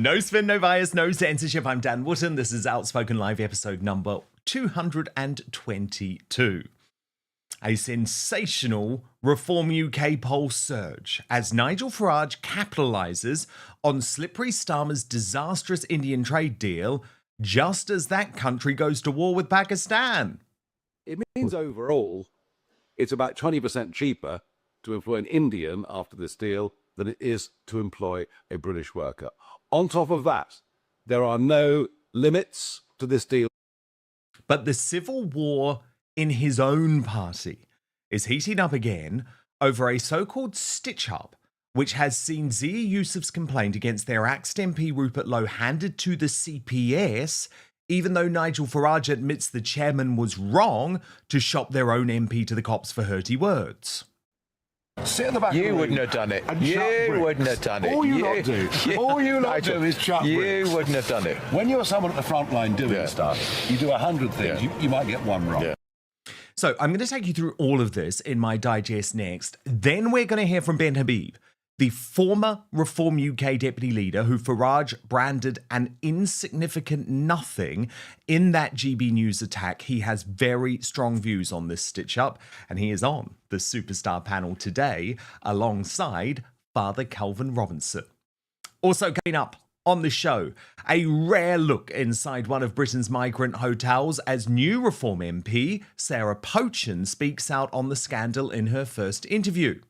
No spin, no bias, no censorship. I'm Dan Wootton. This is Outspoken Live episode number 222. A sensational Reform UK poll surge as Nigel Farage capitalises on Slippery Starmer's disastrous Indian trade deal just as that country goes to war with Pakistan. It means overall it's about 20% cheaper to employ an Indian after this deal than it is to employ a British worker. On top of that, there are no limits to this deal. But the civil war in his own party is heating up again over a so-called stitch-up, which has seen Zia Yusuf's complaint against their axed MP Rupert Lowe handed to the CPS, even though Nigel Farage admits the chairman was wrong to shop their own MP to the cops for hurty words. Sit in the back. You wouldn't have done it. You wouldn't have done it. All you lot do. All you lot do is chat. You wouldn't have done it. When you're someone at the front line doing stuff, you do 100 things. You might get one wrong. So I'm going to take you through all of this in my digest next. Then we're going to hear from Ben Habib, the former Reform UK deputy leader who Farage branded an insignificant nothing in that GB News attack. He has very strong views on this stitch-up, and he is on the Superstar panel today alongside Father Calvin Robinson. Also coming up on the show, a rare look inside one of Britain's migrant hotels as new Reform MP Sarah Pochin speaks out on the scandal in her first interview.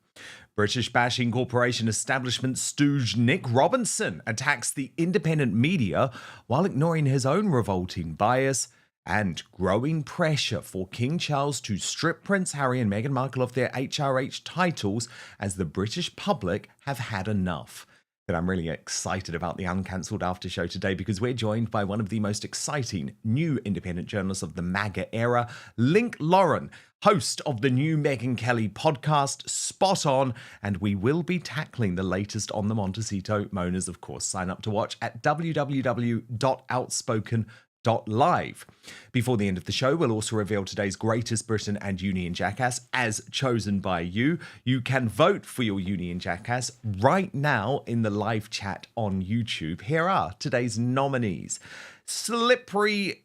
British bashing corporation establishment stooge Nick Robinson attacks the independent media while ignoring his own revolting bias, and growing pressure for King Charles to strip Prince Harry and Meghan Markle of their HRH titles as the British public have had enough. But I'm really excited about the uncancelled after show today because we're joined by one of the most exciting new independent journalists of the MAGA era, Link Lauren, host of the new Megyn Kelly podcast, Spot On, and we will be tackling the latest on the Montecito Moaners, of course. Sign up to watch at www.outspoken.live. Before the end of the show, we'll also reveal today's greatest Britain and Union Jackass as chosen by you. You can vote for your Union Jackass right now in the live chat on YouTube. Here are today's nominees. Slippery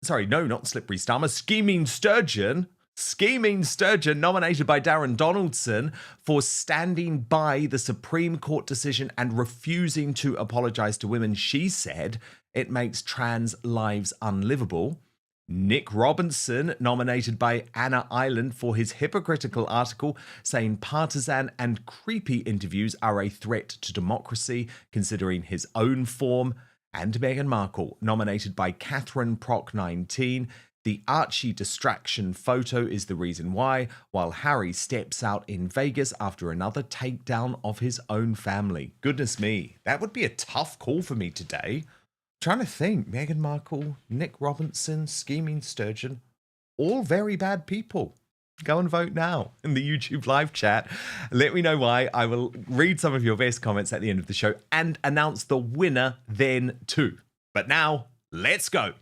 Starmer, Scheming Sturgeon, nominated by Darren Donaldson for standing by the Supreme Court decision and refusing to apologise to women. She said it makes trans lives unlivable. Nick Robinson, nominated by Anna Island for his hypocritical article saying partisan and creepy interviews are a threat to democracy, considering his own form. And Meghan Markle, nominated by Catherine Proc 19. The Archie distraction photo is the reason why, while Harry steps out in Vegas after another takedown of his own family. Goodness me, that would be a tough call for me today. I'm trying to think. Meghan Markle, Nick Robinson, Scheming Sturgeon, all very bad people. Go and vote now in the YouTube live chat. Let me know why. I will read some of your best comments at the end of the show and announce the winner then too. But now, let's go.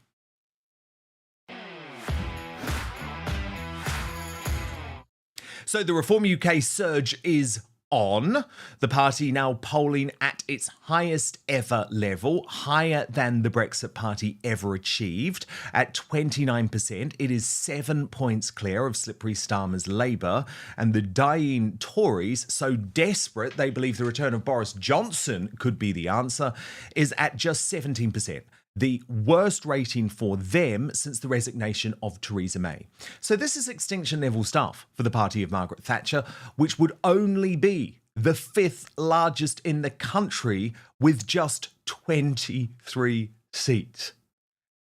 So the Reform UK surge is on. The party now polling at its highest ever level, higher than the Brexit Party ever achieved. At 29%, it is 7 points clear of Slippery Starmer's Labour, and the dying Tories, so desperate they believe the return of Boris Johnson could be the answer, is at just 17%. The worst rating for them since the resignation of Theresa May. So this is extinction level stuff for the party of Margaret Thatcher, which would only be the fifth largest in the country with just 23 seats.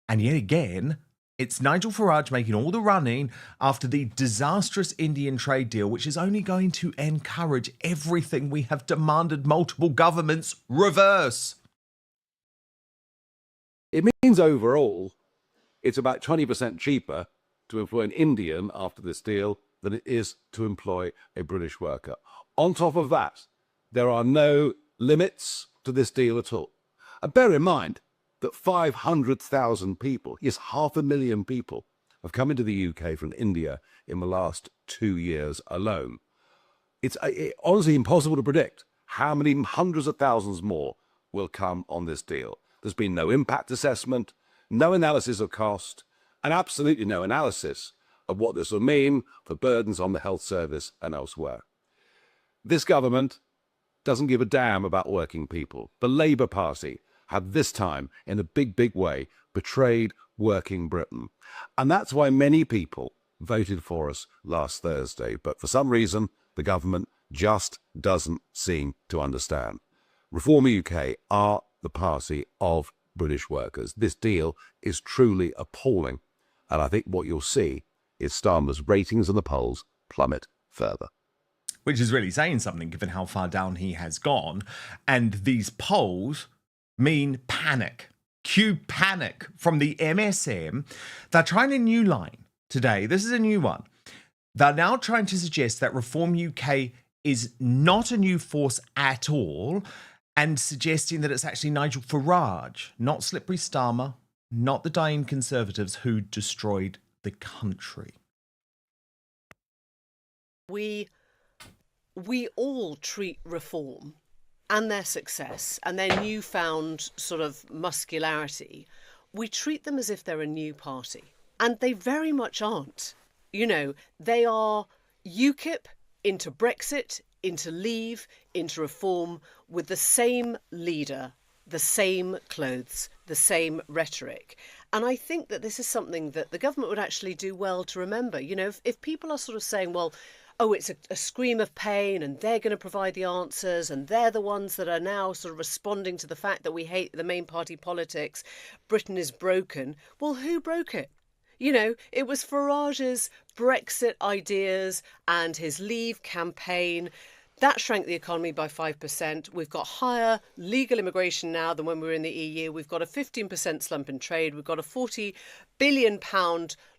And yet again, it's Nigel Farage making all the running after the disastrous Indian trade deal, which is only going to encourage everything we have demanded multiple governments reverse. It means overall it's about 20% cheaper to employ an Indian after this deal than it is to employ a British worker. On top of that, there are no limits to this deal at all. And bear in mind that 500,000 people, yes, 500,000 people, have come into the UK from India in the last 2 years alone. It's honestly impossible to predict how many hundreds of thousands more will come on this deal. There's been no impact assessment, no analysis of cost, and absolutely no analysis of what this will mean for burdens on the health service and elsewhere. This government doesn't give a damn about working people. The Labour Party have this time, in a big, big way, betrayed working Britain. And that's why many people voted for us last Thursday. But for some reason, the government just doesn't seem to understand. Reform UK are the party of British workers. This deal is truly appalling. And I think what you'll see is Starmer's ratings in the polls plummet further. Which is really saying something, given how far down he has gone. And these polls mean panic. Cue panic from the MSM. They're trying a new line today. This is a new one. They're now trying to suggest that Reform UK is not a new force at all, and suggesting that it's actually Nigel Farage, not Slippery Starmer, not the dying Conservatives who destroyed the country. We all treat Reform and their success and their newfound sort of muscularity, we treat them as if they're a new party. And they very much aren't. You know, they are UKIP into Brexit, into Leave, into Reform, with the same leader, the same clothes, the same rhetoric. And I think that this is something that the government would actually do well to remember. You know, if people are sort of saying, well, oh, it's a scream of pain and they're going to provide the answers and they're the ones that are now sort of responding to the fact that we hate the main party politics, Britain is broken. Well, who broke it? You know, it was Farage's Brexit ideas and his Leave campaign. That shrank the economy by 5%. We've got higher legal immigration now than when we were in the EU. We've got a 15% slump in trade. We've got a £40 billion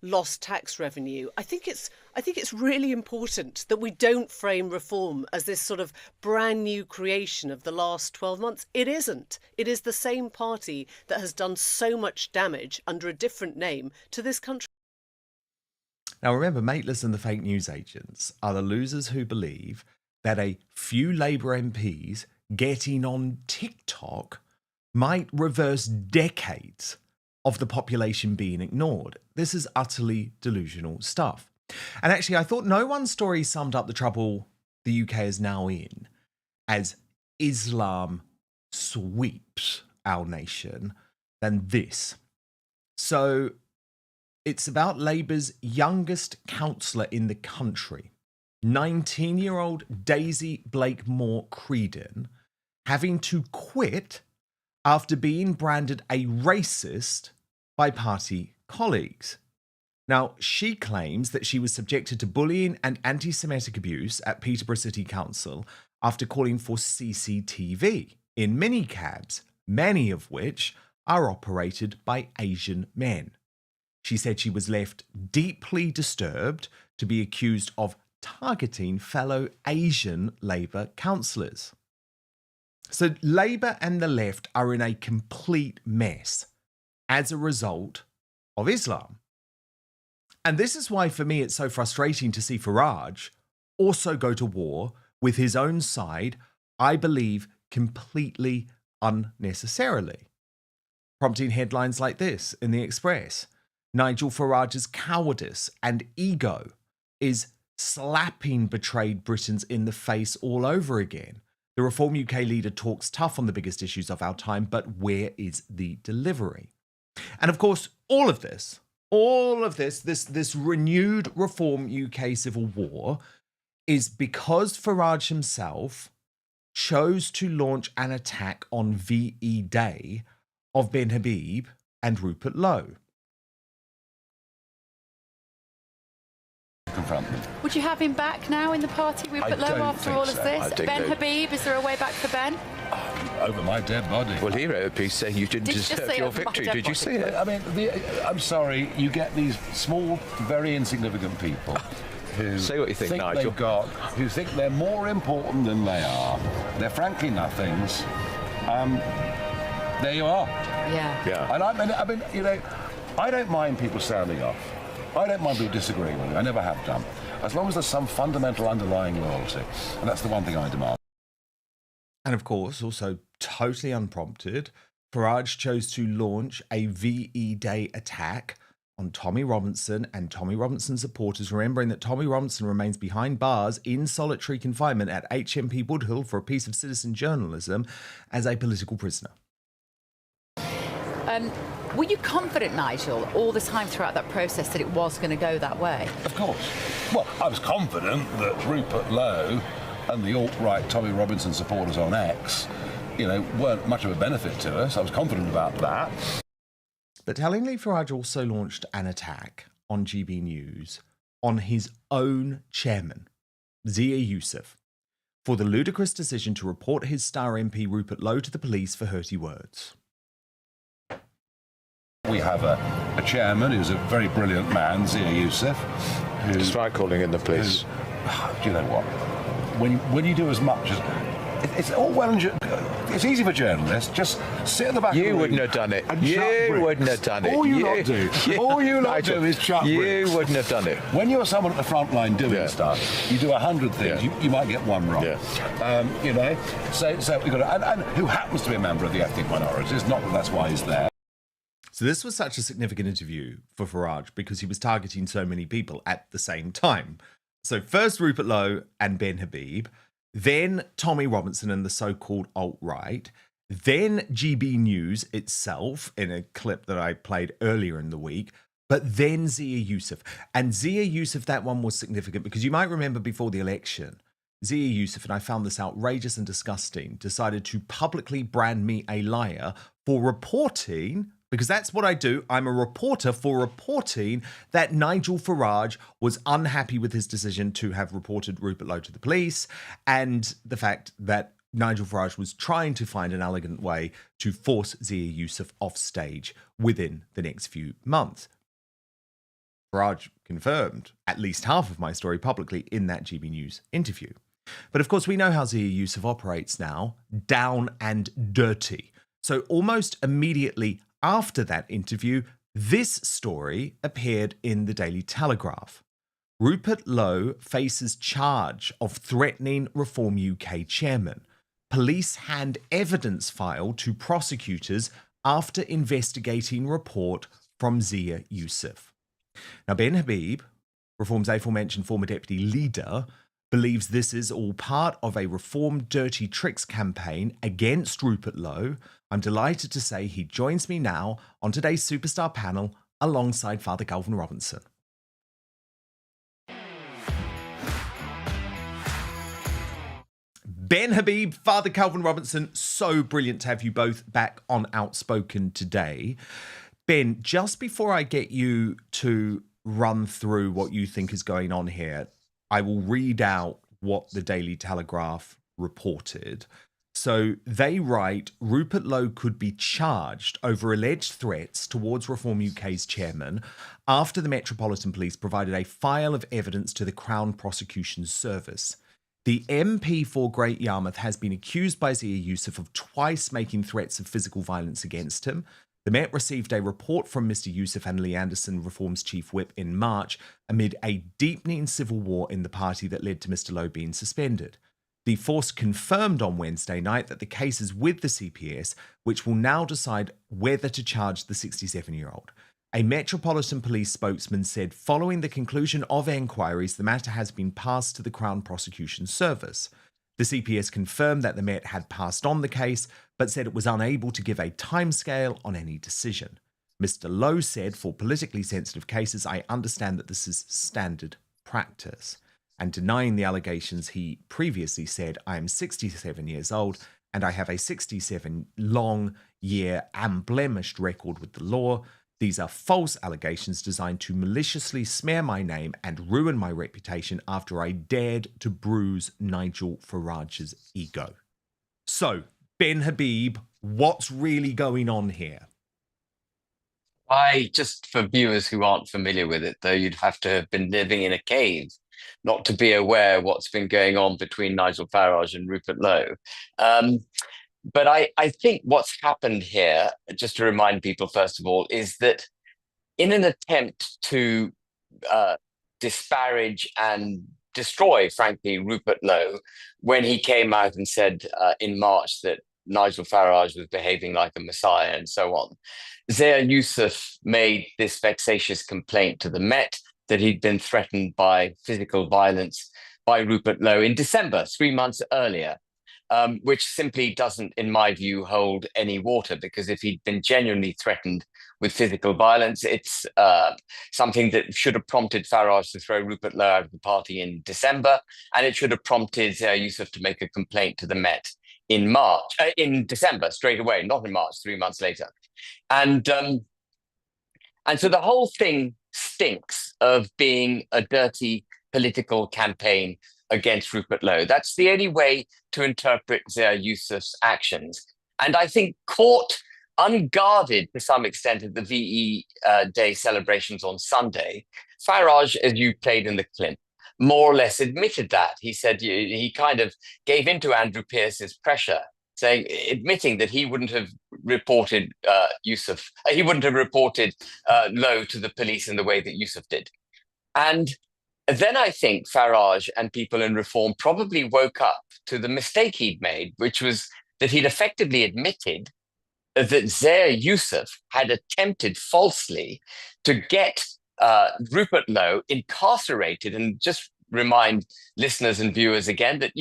lost tax revenue. I think it's really important that we don't frame Reform as this sort of brand new creation of the last 12 months. It isn't. It is the same party that has done so much damage under a different name to this country. Now remember, Mateless and the fake news agents are the losers who believe that a few Labour MPs getting on TikTok might reverse decades of the population being ignored. This is utterly delusional stuff. And actually, I thought no one story summed up the trouble the UK is now in as Islam sweeps our nation than this. So it's about Labour's youngest councillor in the country, 19-year-old Daisy Blakemore Creedon, having to quit after being branded a racist by party colleagues. Now, she claims that she was subjected to bullying and anti-Semitic abuse at Peterborough City Council after calling for CCTV in minicabs, many of which are operated by Asian men. She said she was left deeply disturbed to be accused of targeting fellow Asian Labour councillors. So Labour and the left are in a complete mess as a result of Islam. And this is why, for me, it's so frustrating to see Farage also go to war with his own side, I believe, completely unnecessarily. Prompting headlines like this in the Express: Nigel Farage's cowardice and ego is slapping betrayed Britons in the face all over again. The Reform UK leader talks tough on the biggest issues of our time, but where is the delivery? And of course, all of this, this renewed Reform UK civil war is because Farage himself chose to launch an attack on VE Day of Ben Habib and Rupert Lowe. Confront them. Would you have him back now in the party, Rupert Lowe, after all of this? Ben Habib, is there a way back for Ben? Over my dead body. Well, he wrote a piece saying you didn't deserve your victory. Did you see it? I mean, I'm sorry, you get these small, very insignificant people who Say what you think, Nigel. who think they're more important than they are. They're frankly nothings. There you are. Yeah. And I mean, you know, I don't mind people sounding off. I don't mind people disagreeing with me. I never have done. As long as there's some fundamental underlying loyalty. And that's the one thing I demand. And of course, also totally unprompted, Farage chose to launch a VE Day attack on Tommy Robinson and Tommy Robinson supporters, remembering that Tommy Robinson remains behind bars in solitary confinement at HMP Woodhill for a piece of citizen journalism as a political prisoner. Were you confident, Nigel, all the time throughout that process that it was going to go that way? Of course. Well, I was confident that Rupert Lowe and the alt-right Tommy Robinson supporters on X, weren't much of a benefit to us. I was confident about that. But tellingly, Farage also launched an attack on GB News on his own chairman, Zia Yusuf, for the ludicrous decision to report his star MP Rupert Lowe to the police for hurty words. We have a chairman who's a very brilliant man, Zia Yusuf. Just try calling in the police. Do you know what? When you do as much as... It's all well and it's easy for journalists. Just sit at the back of the room. You wouldn't have done it. You wouldn't have done it. All you lot do is chuck bricks. You wouldn't have done it. When you're someone at the front line doing stuff, you do 100 things. You might get one wrong. So we've got and who happens to be a member of the ethnic minorities. Not that that's why he's there. So this was such a significant interview for Farage because he was targeting so many people at the same time. So first Rupert Lowe and Ben Habib, then Tommy Robinson and the so-called alt-right, then GB News itself in a clip that I played earlier in the week, but then Zia Yusuf. And Zia Yusuf, that one was significant because you might remember before the election, Zia Yusuf, and I found this outrageous and disgusting, decided to publicly brand me a liar for reporting, because that's what I do. I'm a reporter for reporting that Nigel Farage was unhappy with his decision to have reported Rupert Lowe to the police and the fact that Nigel Farage was trying to find an elegant way to force Zia Yusuf off stage within the next few months. Farage confirmed at least half of my story publicly in that GB News interview. But of course, we know how Zia Yusuf operates now, down and dirty. So almost immediately after that interview, this story appeared in the Daily Telegraph. Rupert Lowe faces charge of threatening Reform UK chairman. Police hand evidence file to prosecutors after investigating report from Zia Yusuf. Now, Ben Habib, Reform's aforementioned former deputy leader, believes this is all part of a Reform Dirty Tricks campaign against Rupert Lowe. I'm delighted to say he joins me now on today's Superstar panel alongside Father Calvin Robinson. Ben Habib, Father Calvin Robinson, so brilliant to have you both back on Outspoken today. Ben, just before I get you to run through what you think is going on here, I will read out what the Daily Telegraph reported. So they write, Rupert Lowe could be charged over alleged threats towards Reform UK's chairman after the Metropolitan Police provided a file of evidence to the Crown Prosecution Service. The MP for Great Yarmouth has been accused by Zia Yusuf of twice making threats of physical violence against him. The Met received a report from Mr Yusuf and Lee Anderson, Reform's chief whip, in March amid a deepening civil war in the party that led to Mr Lowe being suspended. The force confirmed on Wednesday night that the case is with the CPS, which will now decide whether to charge the 67-year-old. A Metropolitan Police spokesman said following the conclusion of enquiries, the matter has been passed to the Crown Prosecution Service. The CPS confirmed that the Met had passed on the case, but said it was unable to give a timescale on any decision. Mr Lowe said, for politically sensitive cases, I understand that this is standard practice. And denying the allegations, he previously said, I am 67 years old and I have a 67-long-year unblemished record with the law. These are false allegations designed to maliciously smear my name and ruin my reputation after I dared to bruise Nigel Farage's ego. So, Ben Habib, what's really going on here? Just for viewers who aren't familiar with it, though, you'd have to have been living in a cave not to be aware what's been going on between Nigel Farage and Rupert Lowe. But I think what's happened here, just to remind people, first of all, is that in an attempt to disparage and destroy, frankly, Rupert Lowe when he came out and said in March that Nigel Farage was behaving like a messiah and so on. Zia Yusuf made this vexatious complaint to the Met that he'd been threatened by physical violence by Rupert Lowe in December, 3 months earlier, which simply doesn't, in my view, hold any water, because if he'd been genuinely threatened with physical violence, it's something that should have prompted Farage to throw Rupert Lowe out of the party in December, and it should have prompted Zia Yusuf to make a complaint to the Met in December, straight away, not in March, 3 months later. And so the whole thing stinks of being a dirty political campaign against Rupert Lowe. That's the only way to interpret Zia Yusuf's actions. And I think caught unguarded to some extent at the VE Day celebrations on Sunday, Farage, as you played in the clip, more or less admitted that. He said he kind of gave into Andrew Pierce's pressure, admitting that he wouldn't have reported Yusuf. He wouldn't have reported Lowe to the police in the way that Yusuf did. And then I think Farage and people in Reform probably woke up to the mistake he'd made, which was that he'd effectively admitted that Zia Yusuf had attempted falsely to get Rupert Lowe incarcerated. And just remind listeners and viewers again that,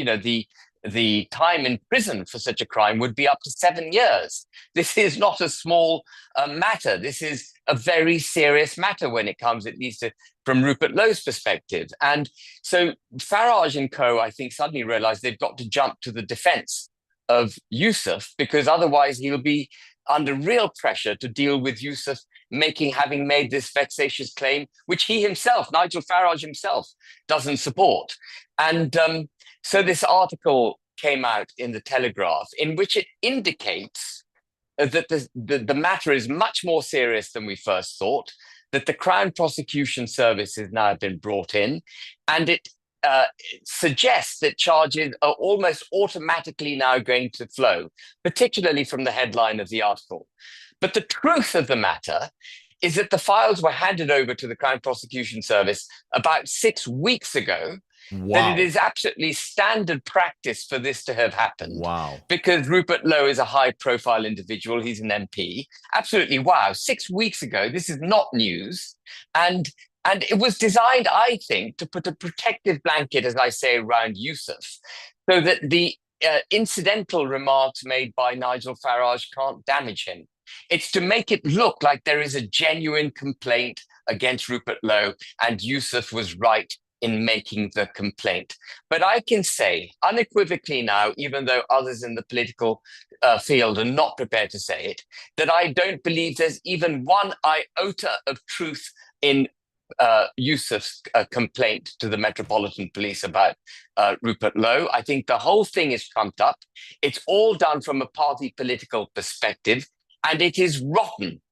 the time in prison for such a crime would be up to 7 years. This is not a small matter. This is a very serious matter when it comes, at least from Rupert Lowe's perspective. And so Farage and co, I think, suddenly realized they've got to jump to the defense of Yusuf, because otherwise he'll be under real pressure to deal with Yusuf having made this vexatious claim, which he himself, Nigel Farage himself, doesn't support. And so this article came out in the Telegraph in which it indicates that the matter is much more serious than we first thought, that the Crown Prosecution Service has now been brought in, and it suggests that charges are almost automatically now going to flow, particularly from the headline of the article. But the truth of the matter is that the files were handed over to the Crown Prosecution Service about 6 weeks ago. Wow. That it is absolutely standard practice for this to have happened. Wow. Because Rupert Lowe is a high-profile individual. He's an MP. Absolutely, wow. 6 weeks ago, this is not news. And it was designed, I think, to put a protective blanket, as I say, around Yusuf, so that the incidental remarks made by Nigel Farage can't damage him. It's to make it look like there is a genuine complaint against Rupert Lowe, and Yusuf was right in making the complaint. But I can say unequivocally now, even though others in the political field are not prepared to say it, that I don't believe there's even one iota of truth in Yusuf's complaint to the Metropolitan Police about Rupert Lowe. I think the whole thing is trumped up. It's all done from a party political perspective, and it is rotten.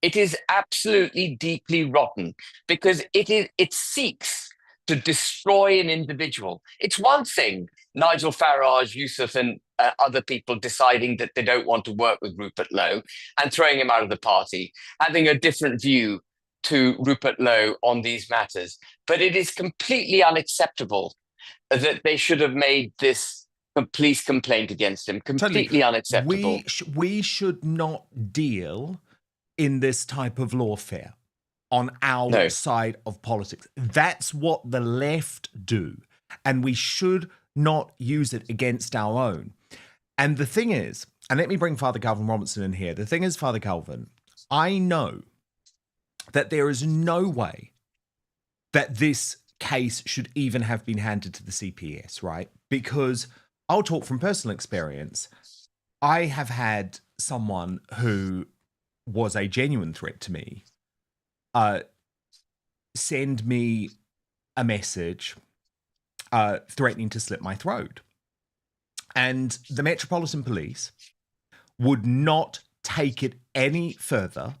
It is absolutely deeply rotten, because it seeks to destroy an individual. It's one thing, Nigel Farage, Yusuf and other people deciding that they don't want to work with Rupert Lowe and throwing him out of the party, having a different view to Rupert Lowe on these matters. But it is completely unacceptable that they should have made this a police complaint against him. Completely unacceptable. We should not deal in this type of lawfare on our side of politics. That's what the left do. And we should not use it against our own. And the thing is, and let me bring Father Calvin Robinson in here. The thing is, Father Calvin, I know that there is no way that this case should even have been handed to the CPS, right? Because I'll talk from personal experience. I have had someone who was a genuine threat to me send me a message threatening to slit my throat. And the Metropolitan Police would not take it any further,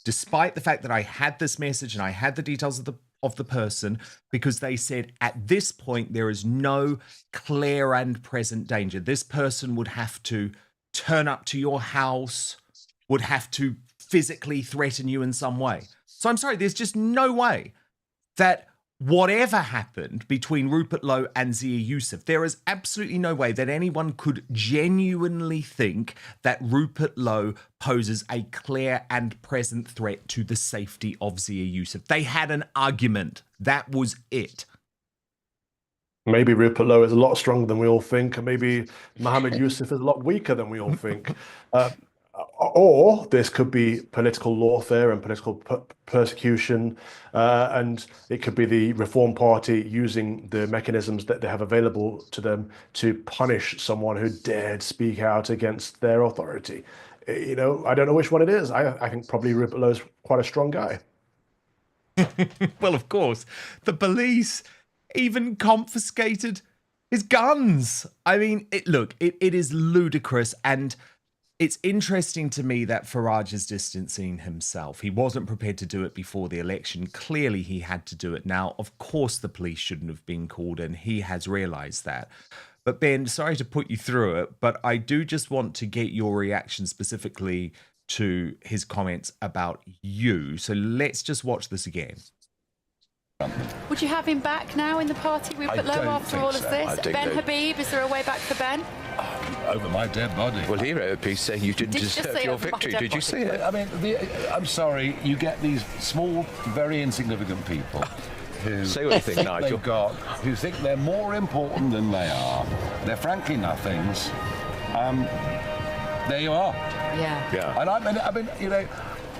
despite the fact that I had this message and I had the details of the person, because they said at this point there is no clear and present danger. This person would have to turn up to your house, would have to physically threaten you in some way. So I'm sorry, there's just no way that whatever happened between Rupert Lowe and Zia Yusuf, there is absolutely no way that anyone could genuinely think that Rupert Lowe poses a clear and present threat to the safety of Zia Yusuf. They had an argument. That was it. Maybe Rupert Lowe is a lot stronger than we all think, and maybe Mohammed Yusuf is a lot weaker than we all think. Or this could be political lawfare and political persecution, and it could be the Reform Party using the mechanisms that they have available to them to punish someone who dared speak out against their authority. I don't know which one it is. I think probably Rupert Lowe is quite a strong guy. Well, of course, the police even confiscated his guns. I mean, it is ludicrous, and it's interesting to me that Farage is distancing himself. He wasn't prepared to do it before the election. Clearly, he had to do it now. Of course, the police shouldn't have been called, and he has realised that. But Ben, sorry to put you through it, but I do just want to get your reaction specifically to his comments about you. So let's just watch this again. Would you have him back now in the party, Rupert Lowe, after all of this? Ben Habib, is there a way back for Ben? Over my dead body. Well, he wrote a piece saying you didn't deserve your victory. Did you see it? I mean, I'm sorry, you get these small, very insignificant people who say what you think, Nigel. Who think they're more important than they are. They're frankly nothings. There you are. Yeah. And I mean,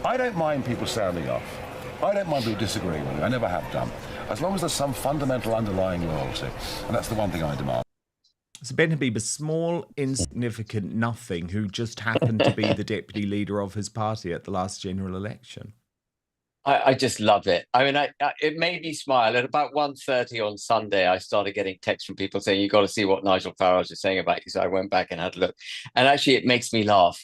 I don't mind people sounding off. I don't mind people disagreeing with me. I never have done. As long as there's some fundamental underlying loyalty. And that's the one thing I demand. So Ben Habib, a small, insignificant nothing who just happened to be the deputy leader of his party at the last general election. I just love it. I mean, it made me smile. At about 1:30 on Sunday, I started getting texts from people saying, you've got to see what Nigel Farage is saying about you. So I went back and had a look. And actually, it makes me laugh.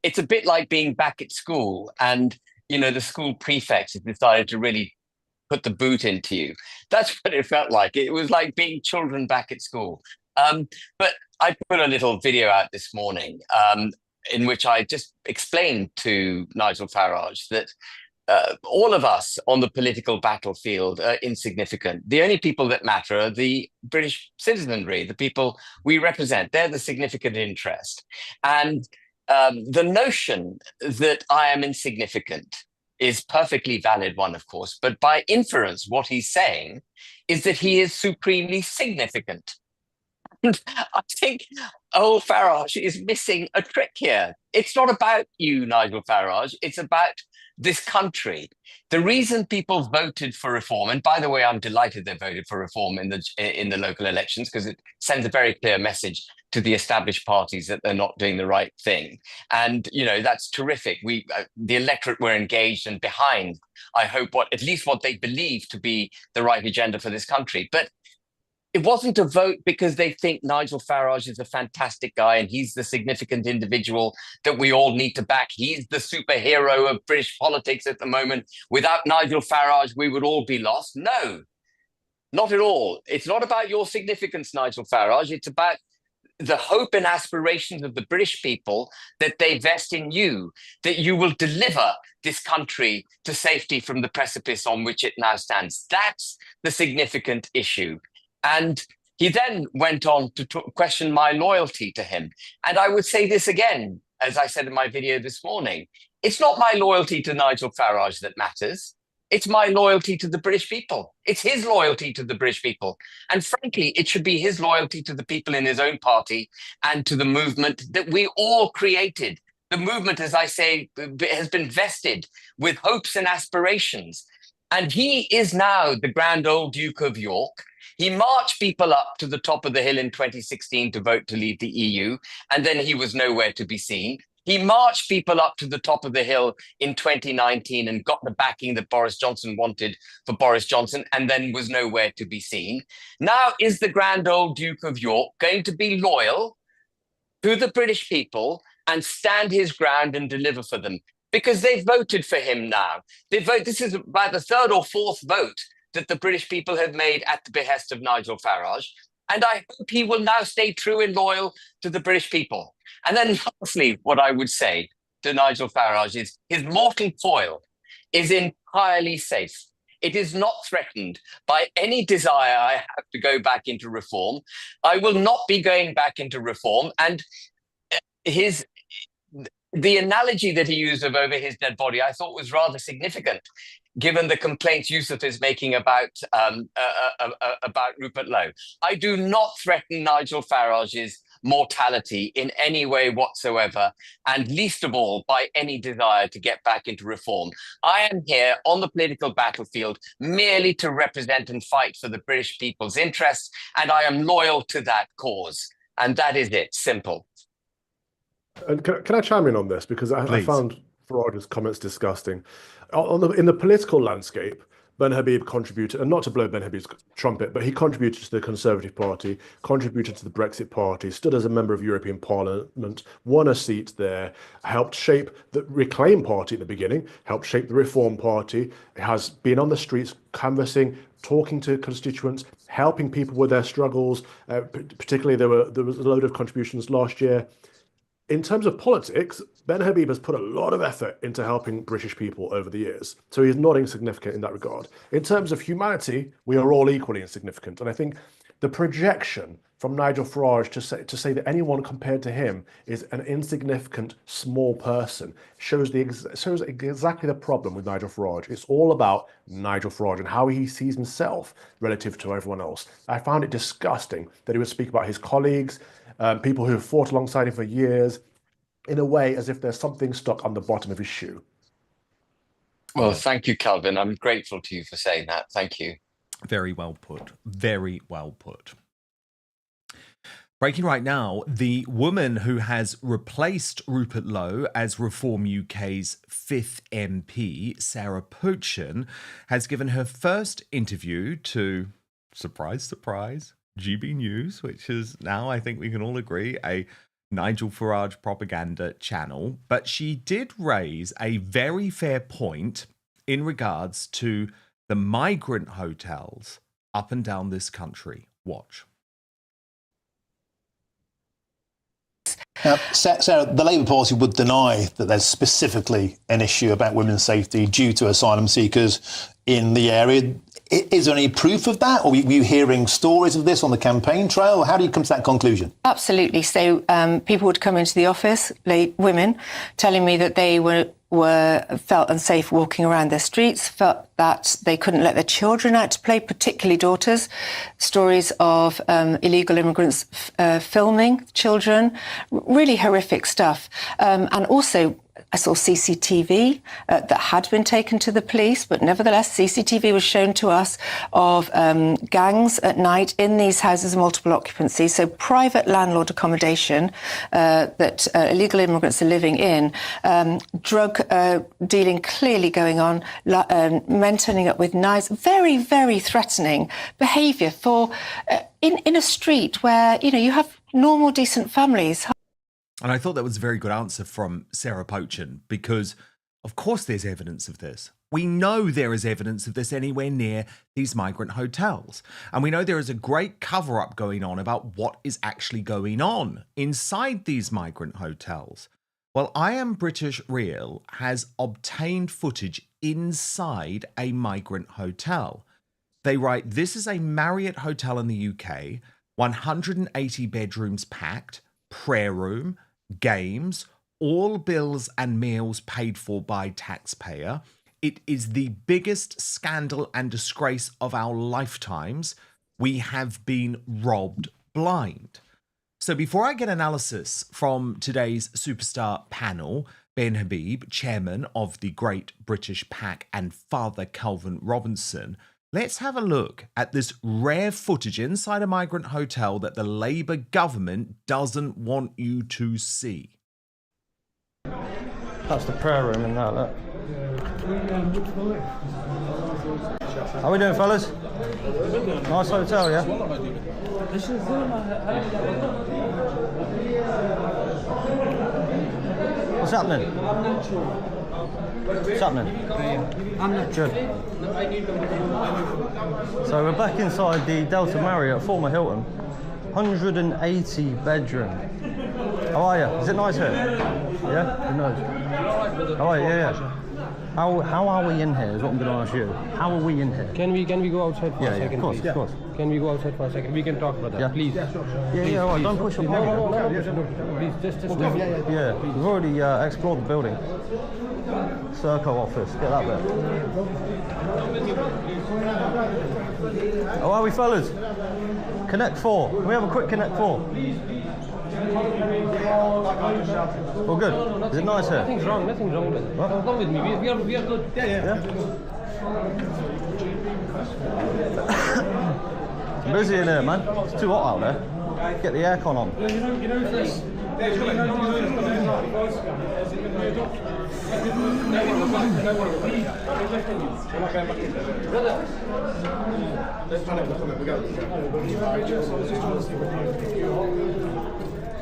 It's a bit like being back at school, and the school prefects have decided to really put the boot into you. That's what it felt like. It was like being children back at school. But I put a little video out this morning in which I just explained to Nigel Farage that all of us on the political battlefield are insignificant. The only people that matter are the British citizenry, the people we represent. They're the significant interest. And the notion that I am insignificant is perfectly valid one, of course, but by inference, what he's saying is that he is supremely significant. And I think old Farage is missing a trick here. It's not about you, Nigel Farage. It's about this country. The reason people voted for reform, and by the way, I'm delighted they voted for reform in the local elections, because it sends a very clear message to the established parties that they're not doing the right thing. And, that's terrific. The electorate were engaged and behind, I hope, at least what they believe to be the right agenda for this country. But it wasn't a vote because they think Nigel Farage is a fantastic guy and he's the significant individual that we all need to back. He's the superhero of British politics at the moment. Without Nigel Farage, we would all be lost. No, not at all. It's not about your significance, Nigel Farage. It's about the hope and aspirations of the British people that they vest in you, that you will deliver this country to safety from the precipice on which it now stands. That's the significant issue. And he then went on to question my loyalty to him. And I would say this again, as I said in my video this morning, it's not my loyalty to Nigel Farage that matters. It's my loyalty to the British people. It's his loyalty to the British people. And frankly, it should be his loyalty to the people in his own party and to the movement that we all created. The movement, as I say, has been vested with hopes and aspirations. And he is now the grand old Duke of York. He marched people up to the top of the hill in 2016 to vote to leave the EU, and then he was nowhere to be seen. He marched people up to the top of the hill in 2019 and got the backing that Boris Johnson wanted for Boris Johnson, and then was nowhere to be seen. Now, is the grand old Duke of York going to be loyal to the British people and stand his ground and deliver for them? Because they've voted for him now. This is about the third or fourth vote that the British people have made at the behest of Nigel Farage. And I hope he will now stay true and loyal to the British people. And then lastly, what I would say to Nigel Farage is his mortal foil is entirely safe. It is not threatened by any desire I have to go back into reform. I will not be going back into reform. And the analogy that he used of over his dead body, I thought was rather significant, given the complaints Yusuf is making about Rupert Lowe. I do not threaten Nigel Farage's mortality in any way whatsoever, and least of all by any desire to get back into reform. I am here on the political battlefield merely to represent and fight for the British people's interests, and I am loyal to that cause. And that is it, simple. And can I chime in on this? Because I found Farage's comments disgusting. In the political landscape, Ben Habib contributed, and not to blow Ben Habib's trumpet, but he contributed to the Conservative Party, contributed to the Brexit Party, stood as a member of European Parliament, won a seat there, helped shape the Reclaim Party at the beginning, helped shape the Reform Party, has been on the streets canvassing, talking to constituents, helping people with their struggles. Particularly, there was a load of contributions last year. In terms of politics, Ben Habib has put a lot of effort into helping British people over the years. So he's not insignificant in that regard. In terms of humanity, we are all equally insignificant. And I think the projection from Nigel Farage to say that anyone compared to him is an insignificant, small person shows exactly the problem with Nigel Farage. It's all about Nigel Farage and how he sees himself relative to everyone else. I found it disgusting that he would speak about his colleagues, people who have fought alongside him for years, in a way as if there's something stuck on the bottom of his shoe. Well, thank you, Calvin. I'm grateful to you for saying that. Thank you. Very well put. Very well put. Breaking right now, the woman who has replaced Rupert Lowe as Reform UK's 5th MP, Sarah Pochin, has given her first interview to, surprise, surprise, GB News, which is now, I think we can all agree, a Nigel Farage propaganda channel. But she did raise a very fair point in regards to the migrant hotels up and down this country. Watch. Now, Sarah, the Labour Party would deny that there's specifically an issue about women's safety due to asylum seekers in the area. Is there any proof of that? Or were you hearing stories of this on the campaign trail? How do you come to that conclusion? Absolutely. So people would come into the office, women, telling me that they felt unsafe walking around their streets, felt that they couldn't let their children out to play, particularly daughters. Stories of illegal immigrants filming children, really horrific stuff. And also, I saw CCTV that had been taken to the police, but nevertheless, CCTV was shown to us of gangs at night in these houses of multiple occupancy, so private landlord accommodation that illegal immigrants are living in, drug dealing clearly going on, men turning up with knives, very, very threatening behaviour for in a street where, you know, you have normal, decent families. And I thought that was a very good answer from Sarah Pochin, because of course there's evidence of this. We know there is evidence of this anywhere near these migrant hotels. And we know there is a great cover-up going on about what is actually going on inside these migrant hotels. Well, I Am British Real has obtained footage inside a migrant hotel. They write, this is a Marriott hotel in the UK, 180 bedrooms packed, prayer room, games, all bills and meals paid for by taxpayer. It is the biggest scandal and disgrace of our lifetimes. We have been robbed blind. So before I get analysis from today's superstar panel, Ben Habib, chairman of the Great British PAC, and Father Calvin Robinson, let's have a look at this rare footage inside a migrant hotel that the Labour government doesn't want you to see. That's the prayer room in that, look. How we doing, fellas? Nice hotel, yeah? What's happening? What's happening? I'm not good. So we're back inside the Delta Marriott, former Hilton. 180 bedroom. How are you? Is it nice here? Yeah? Who knows? How are you? Yeah. How are we in here is what I'm going to ask you. How are we in here? Can we go outside for a second, of course, please? of course. Can we go outside for a second? We can talk about that, Yeah. please. Yeah, all right, don't push your point. No, please, just Yeah, we've already explored the building. Serco office, get that bit. How are we, fellas? Connect 4. Can we have a quick Connect 4? All good? Is it nice here? Nothing's wrong with it. Come with me, we are good. Yeah? It's busy in here, man. It's too hot out there. Get the aircon on. You know this.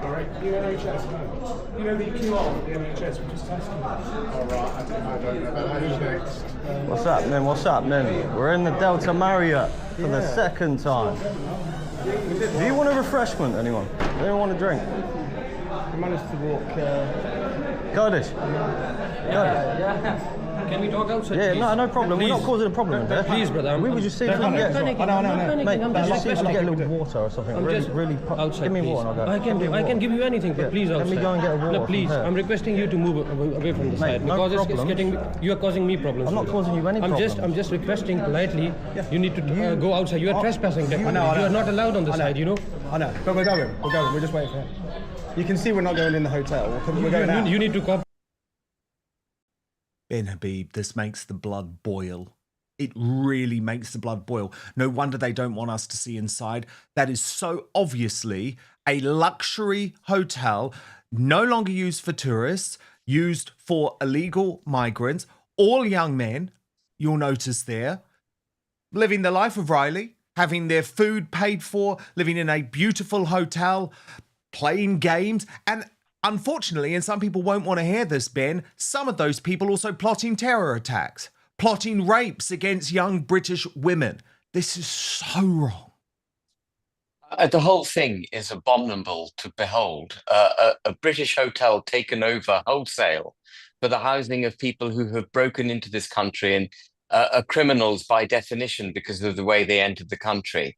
Alright, you NHS, you know the QR, the NHS, we're just testing that. Alright, I don't know about that. Who's next? What's happening? What's happening? We're in the Delta Marriott for the second time. Do you want a refreshment, anyone? Anyone want a drink? I managed to walk. Kurdish? Yeah. Can we talk outside? Yeah, no problem. Please. We're not causing a problem here. Please, brother. We were just seeing if we can get. Mate, just see if we can get a little water or something. Really. Outside, give me please. water and I'll go. I can give you anything, but please outside. Let me go and get a water. No, please. from here. I'm requesting you to move away from the side no because it's problem. getting. You are causing me problems. I'm not causing you any problems. I'm just requesting politely. You need to go outside. You are trespassing. You are not allowed on the side. You know. I know, but we're going. We're just waiting for him. You can see we're not going in the hotel. We're going out. You need to cooperate. Ben Habib, this makes the blood boil. It really makes the blood boil. No wonder they don't want us to see inside. That is so obviously a luxury hotel, no longer used for tourists, used for illegal migrants, all young men, you'll notice there, living the life of Riley, having their food paid for, living in a beautiful hotel, playing games, and unfortunately, and some people won't want to hear this, Ben, some of those people also plotting terror attacks, plotting rapes against young British women. This is so wrong. The whole thing is abominable to behold. A British hotel taken over wholesale for the housing of people who have broken into this country and are criminals by definition because of the way they entered the country.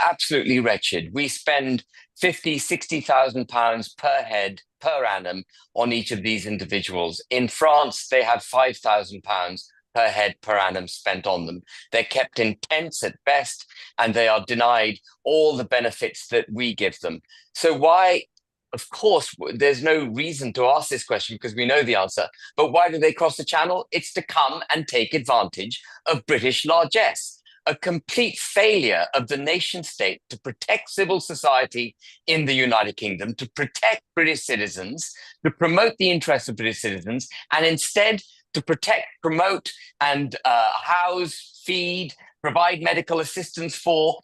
Absolutely wretched. We spend 50, 60,000 pounds per head per annum on each of these individuals. In France, they have 5,000 pounds per head per annum spent on them. They're kept in tents at best, and they are denied all the benefits that we give them. So why, of course, there's no reason to ask this question because we know the answer, but why do they cross the channel? It's to come and take advantage of British largesse. A complete failure of the nation state to protect civil society in the United Kingdom, to protect British citizens, to promote the interests of British citizens, and instead to protect, promote, and house, feed, provide medical assistance for,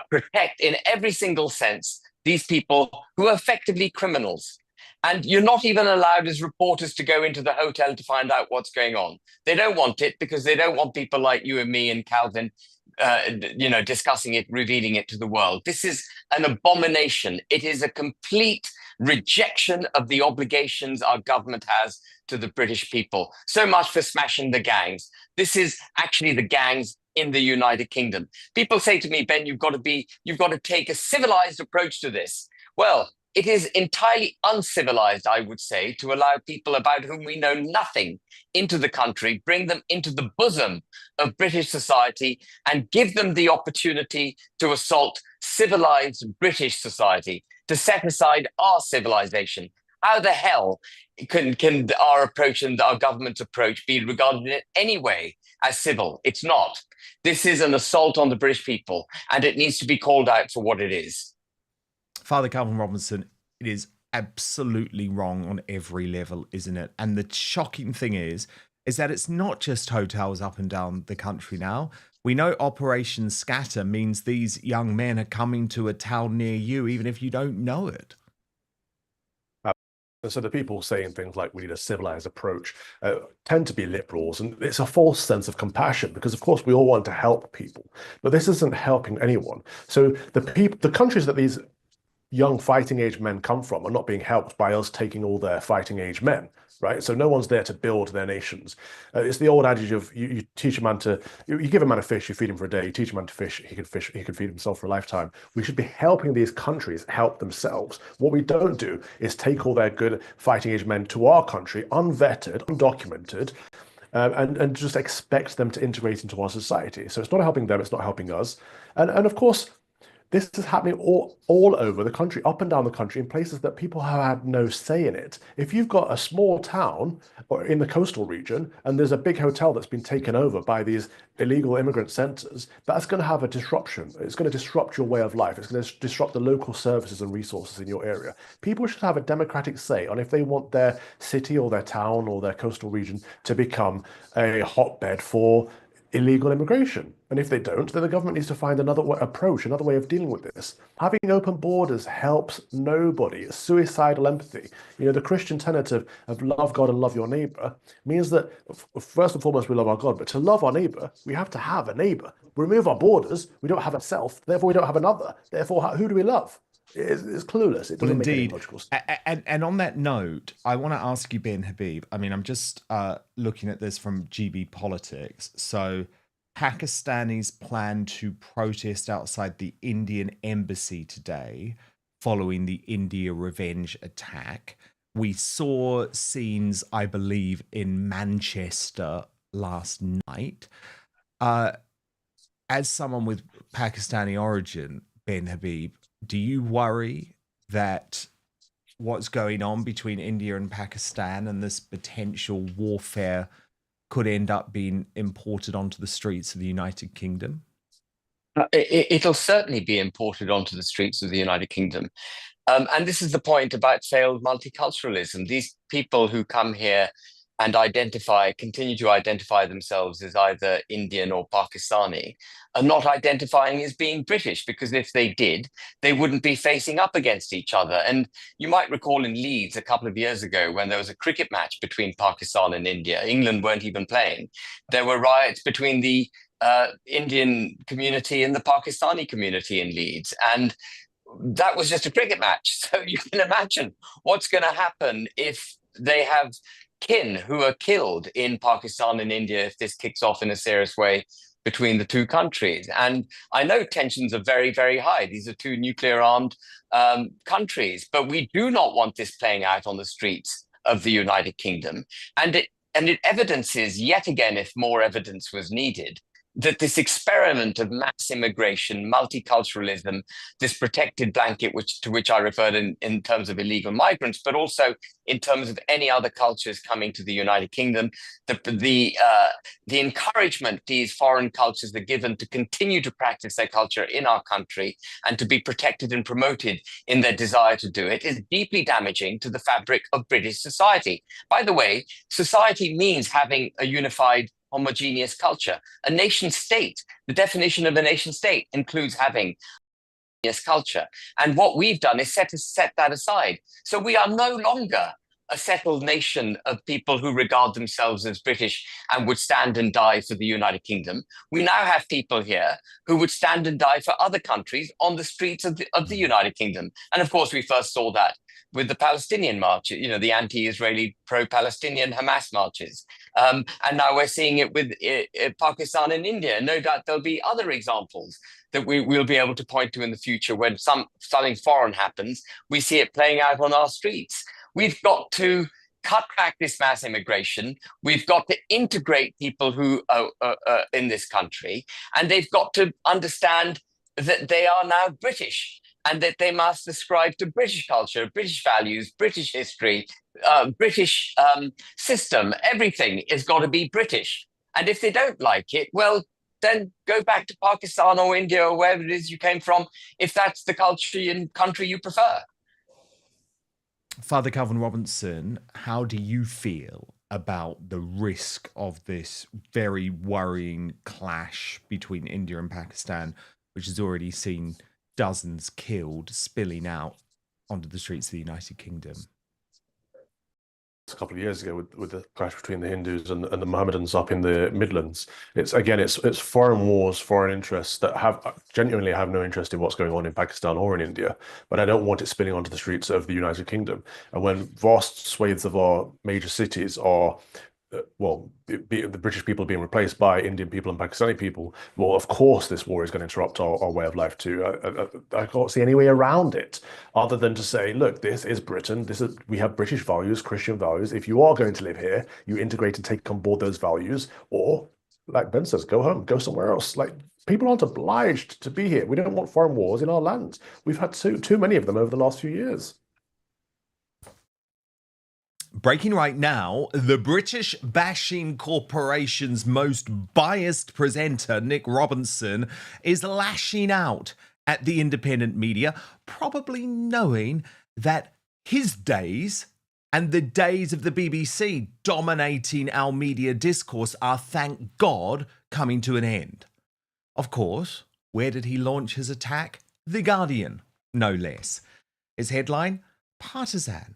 protect in every single sense these people who are effectively criminals. And you're not even allowed as reporters to go into the hotel to find out what's going on. They don't want it because they don't want people like you and me and Calvin discussing it, revealing it to the world. This is an abomination. It is a complete rejection of the obligations our government has to the British people. So much for smashing the gangs. This is actually the gangs in the United Kingdom. People say to me, Ben, you've got to take a civilized approach to this. Well, it is entirely uncivilized, I would say, to allow people about whom we know nothing into the country, bring them into the bosom of British society and give them the opportunity to assault civilized British society, to set aside our civilization. How the hell can our approach and our government's approach be regarded in any way as civil? It's not. This is an assault on the British people, and it needs to be called out for what it is. Father Calvin Robinson, it is absolutely wrong on every level, isn't it? And the shocking thing is that it's not just hotels up and down the country now. We know Operation Scatter means these young men are coming to a town near you, even if you don't know it. So the people saying things like we need a civilized approach tend to be liberals, and it's a false sense of compassion because, of course, we all want to help people, but this isn't helping anyone. So the countries that these young fighting age men come from are not being helped by us taking all their fighting age men, right? So no one's there to build their nations. It's the old adage of you teach a man to, you give a man a fish, you feed him for a day, you teach a man to fish, he can feed himself for a lifetime. We should be helping these countries help themselves. What we don't do is take all their good fighting age men to our country, unvetted, undocumented, and just expect them to integrate into our society. So it's not helping them, it's not helping us. And of course, this is happening all over the country, up and down the country, in places that people have had no say in it. If you've got a small town or in the coastal region and there's a big hotel that's been taken over by these illegal immigrant centres, that's going to have a disruption. It's going to disrupt your way of life. It's going to disrupt the local services and resources in your area. People should have a democratic say on if they want their city or their town or their coastal region to become a hotbed for illegal immigration. And if they don't, then the government needs to find another approach, another way of dealing with this. Having open borders helps nobody. It's suicidal empathy. You know, the Christian tenet of love God and love your neighbor means that first and foremost, we love our God, but to love our neighbor, we have to have a neighbor. We remove our borders, we don't have a self, therefore we don't have another. Therefore, who do we love? It's clueless. It doesn't make any logical sense. And on that note, I want to ask you, Ben Habib. I mean, I'm just looking at this from GB Politics. So, Pakistanis plan to protest outside the Indian embassy today following the India revenge attack. We saw scenes, I believe, in Manchester last night. As someone with Pakistani origin, Ben Habib, do you worry that what's going on between India and Pakistan and this potential warfare could end up being imported onto the streets of the United Kingdom? It'll certainly be imported onto the streets of the United Kingdom. And this is the point about failed multiculturalism. These people who come here and continue to identify themselves as either Indian or Pakistani, are not identifying as being British, because if they did, they wouldn't be facing up against each other. And you might recall in Leeds a couple of years ago when there was a cricket match between Pakistan and India, England weren't even playing. There were riots between the Indian community and the Pakistani community in Leeds. And that was just a cricket match. So you can imagine what's going to happen if they have kin who are killed in Pakistan and India if this kicks off in a serious way between the two countries. And I know tensions are very, very high. These are two nuclear-armed countries, but we do not want this playing out on the streets of the United Kingdom. And it evidences, yet again, if more evidence was needed, that this experiment of mass immigration, multiculturalism, this protected blanket to which I referred in terms of illegal migrants, but also in terms of any other cultures coming to the United Kingdom, the encouragement these foreign cultures are given to continue to practice their culture in our country and to be protected and promoted in their desire to do it is deeply damaging to the fabric of British society. By the way, society means having a unified, homogeneous culture. A nation state, the definition of a nation state includes having culture. And what we've done is set that aside. So we are no longer a settled nation of people who regard themselves as British and would stand and die for the United Kingdom. We now have people here who would stand and die for other countries on the streets of the United Kingdom. And of course, we first saw that with the Palestinian march, the anti-Israeli, pro-Palestinian Hamas marches. And now we're seeing it with Pakistan and India. No doubt there'll be other examples that we'll be able to point to in the future when something foreign happens. We see it playing out on our streets. We've got to cut back this mass immigration. We've got to integrate people who are in this country, and they've got to understand that they are now British and that they must ascribe to British culture, British values, British history, British system. Everything has got to be British. And if they don't like it, well, then go back to Pakistan or India or wherever it is you came from, if that's the culture and country you prefer. Father Calvin Robinson, how do you feel about the risk of this very worrying clash between India and Pakistan, which has already seen dozens killed, spilling out onto the streets of the United Kingdom? a couple of years ago with the clash between the Hindus and the Mohammedans up in the Midlands. It's foreign wars, foreign interests that genuinely have no interest in what's going on in Pakistan or in India, but I don't want it spilling onto the streets of the United Kingdom. And when vast swathes of our major cities are the British people being replaced by Indian people and Pakistani people, well, of course this war is going to interrupt our way of life too. I can't see any way around it other than to say, look, this is Britain. We have British values, Christian values. If you are going to live here, you integrate and take on board those values, or like Ben says, go home, go somewhere else. Like, people aren't obliged to be here. We don't want foreign wars in our land. We've had too many of them over the last few years. Breaking right now, the British Bashing Corporation's most biased presenter, Nick Robinson, is lashing out at the independent media, probably knowing that his days and the days of the BBC dominating our media discourse are, thank God, coming to an end. Of course, where did he launch his attack? The Guardian, no less. His headline, partisan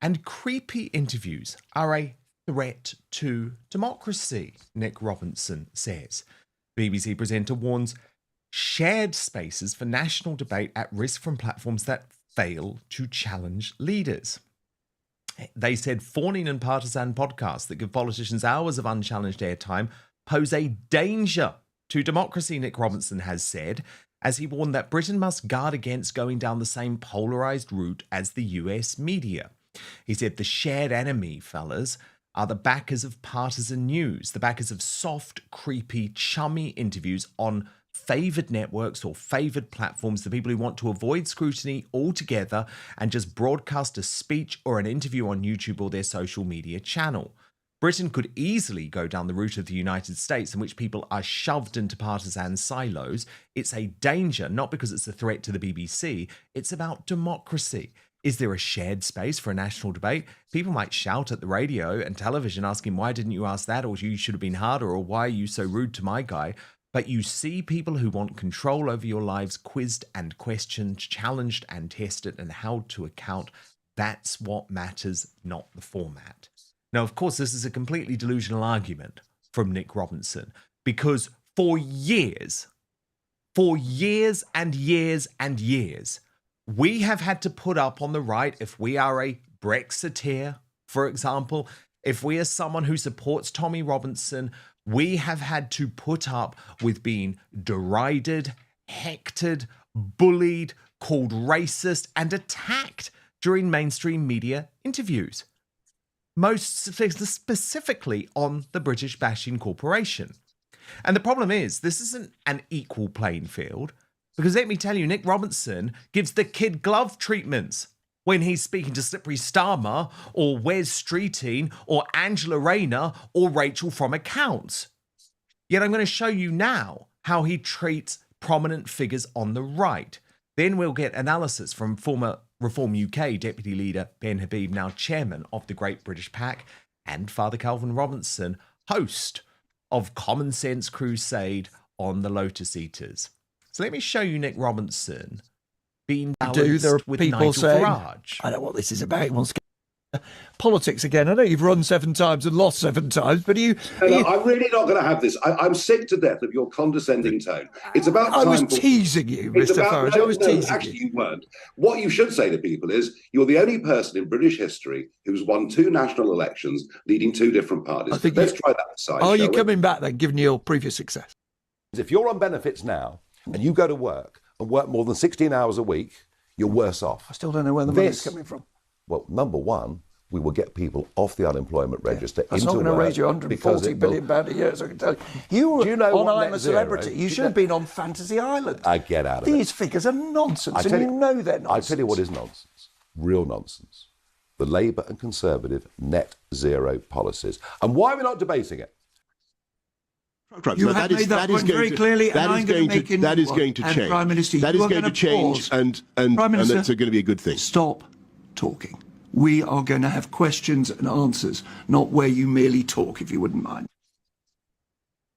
and creepy interviews are a threat to democracy, Nick Robinson says. BBC presenter warns shared spaces for national debate at risk from platforms that fail to challenge leaders. They said fawning and partisan podcasts that give politicians hours of unchallenged airtime pose a danger to democracy, Nick Robinson has said, as he warned that Britain must guard against going down the same polarised route as the US media. He said the shared enemy, fellas, are the backers of partisan news, the backers of soft, creepy, chummy interviews on favoured networks or favoured platforms, the people who want to avoid scrutiny altogether and just broadcast a speech or an interview on YouTube or their social media channel. Britain could easily go down the route of the United States, in which people are shoved into partisan silos. It's a danger, not because it's a threat to the BBC, it's about democracy. Is there a shared space for a national debate? People might shout at the radio and television asking, why didn't you ask that? Or you should have been harder, or why are you so rude to my guy? But you see people who want control over your lives quizzed and questioned, challenged and tested and held to account. That's what matters, not the format. Now, of course, this is a completely delusional argument from Nick Robinson, because for years and years and years, we have had to put up on the right, if we are a Brexiteer, for example, if we are someone who supports Tommy Robinson, we have had to put up with being derided, hectored, bullied, called racist, and attacked during mainstream media interviews. Most specifically on the British Bashing Corporation. And the problem is, this isn't an equal playing field. Because let me tell you, Nick Robinson gives the kid glove treatments when he's speaking to Slippery Starmer or Wes Streeting or Angela Rayner or Rachel from Accounts. Yet I'm going to show you now how he treats prominent figures on the right. Then we'll get analysis from former Reform UK Deputy Leader Ben Habib, now Chairman of the Great British PAC, and Father Calvin Robinson, host of Common Sense Crusade on the Lotus Eaters. So let me show you Nick Robinson being balanced with Nigel Farage. I don't know what this is about. He wants to get politics again. I know you've run 7 times and lost 7 times, but I'm really not going to have this. I'm sick to death of your condescending tone. It's about time. I was teasing you, Mr. Farage. I was teasing actually, you weren't. What you should say to people is, you're the only person in British history who's won 2 national elections leading 2 different parties. Let's try that aside. Are you coming back then, given your previous success? If you're on benefits now, and you go to work and work more than 16 hours a week, you're worse off. I still don't know where the money's coming from. Well, number one, we will get people off the unemployment register That's not going to raise you £140 billion a year, so I can tell you. You were on I'm a Celebrity. You should have been on Fantasy Island. I get out of it. These figures are nonsense, and you know they're nonsense. I tell you what is nonsense, real nonsense. The Labour and Conservative net zero policies. And why are we not debating it? You have made that point very clearly, and I'm going to make it. That is going to change. Prime Minister, that is going to change, and that's going to be a good thing. Stop talking. We are going to have questions and answers, not where you merely talk, if you wouldn't mind.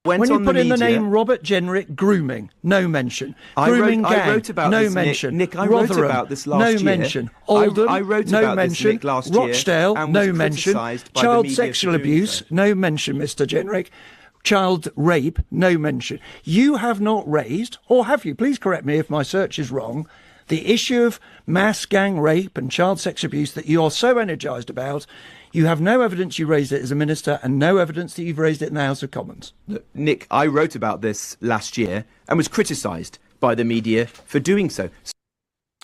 When you put in the name Robert Jenrick, grooming, no mention. Grooming gang, I wrote about no this, mention. Nick, I wrote Rotherham, about this last no year. mention. Oldham, I wrote no about mention. this, Nick, last year, Rochdale, and was no mention. criticised by the Child media sexual for doing abuse, so. no mention, Mr. Jenrick. Child rape, no mention. You have not raised, or have you? Please correct me if my search is wrong. The issue of mass gang rape and child sex abuse that you're so energised about, you have no evidence you raised it as a minister and no evidence that you've raised it in the House of Commons. Nick, I wrote about this last year and was criticised by the media for doing so.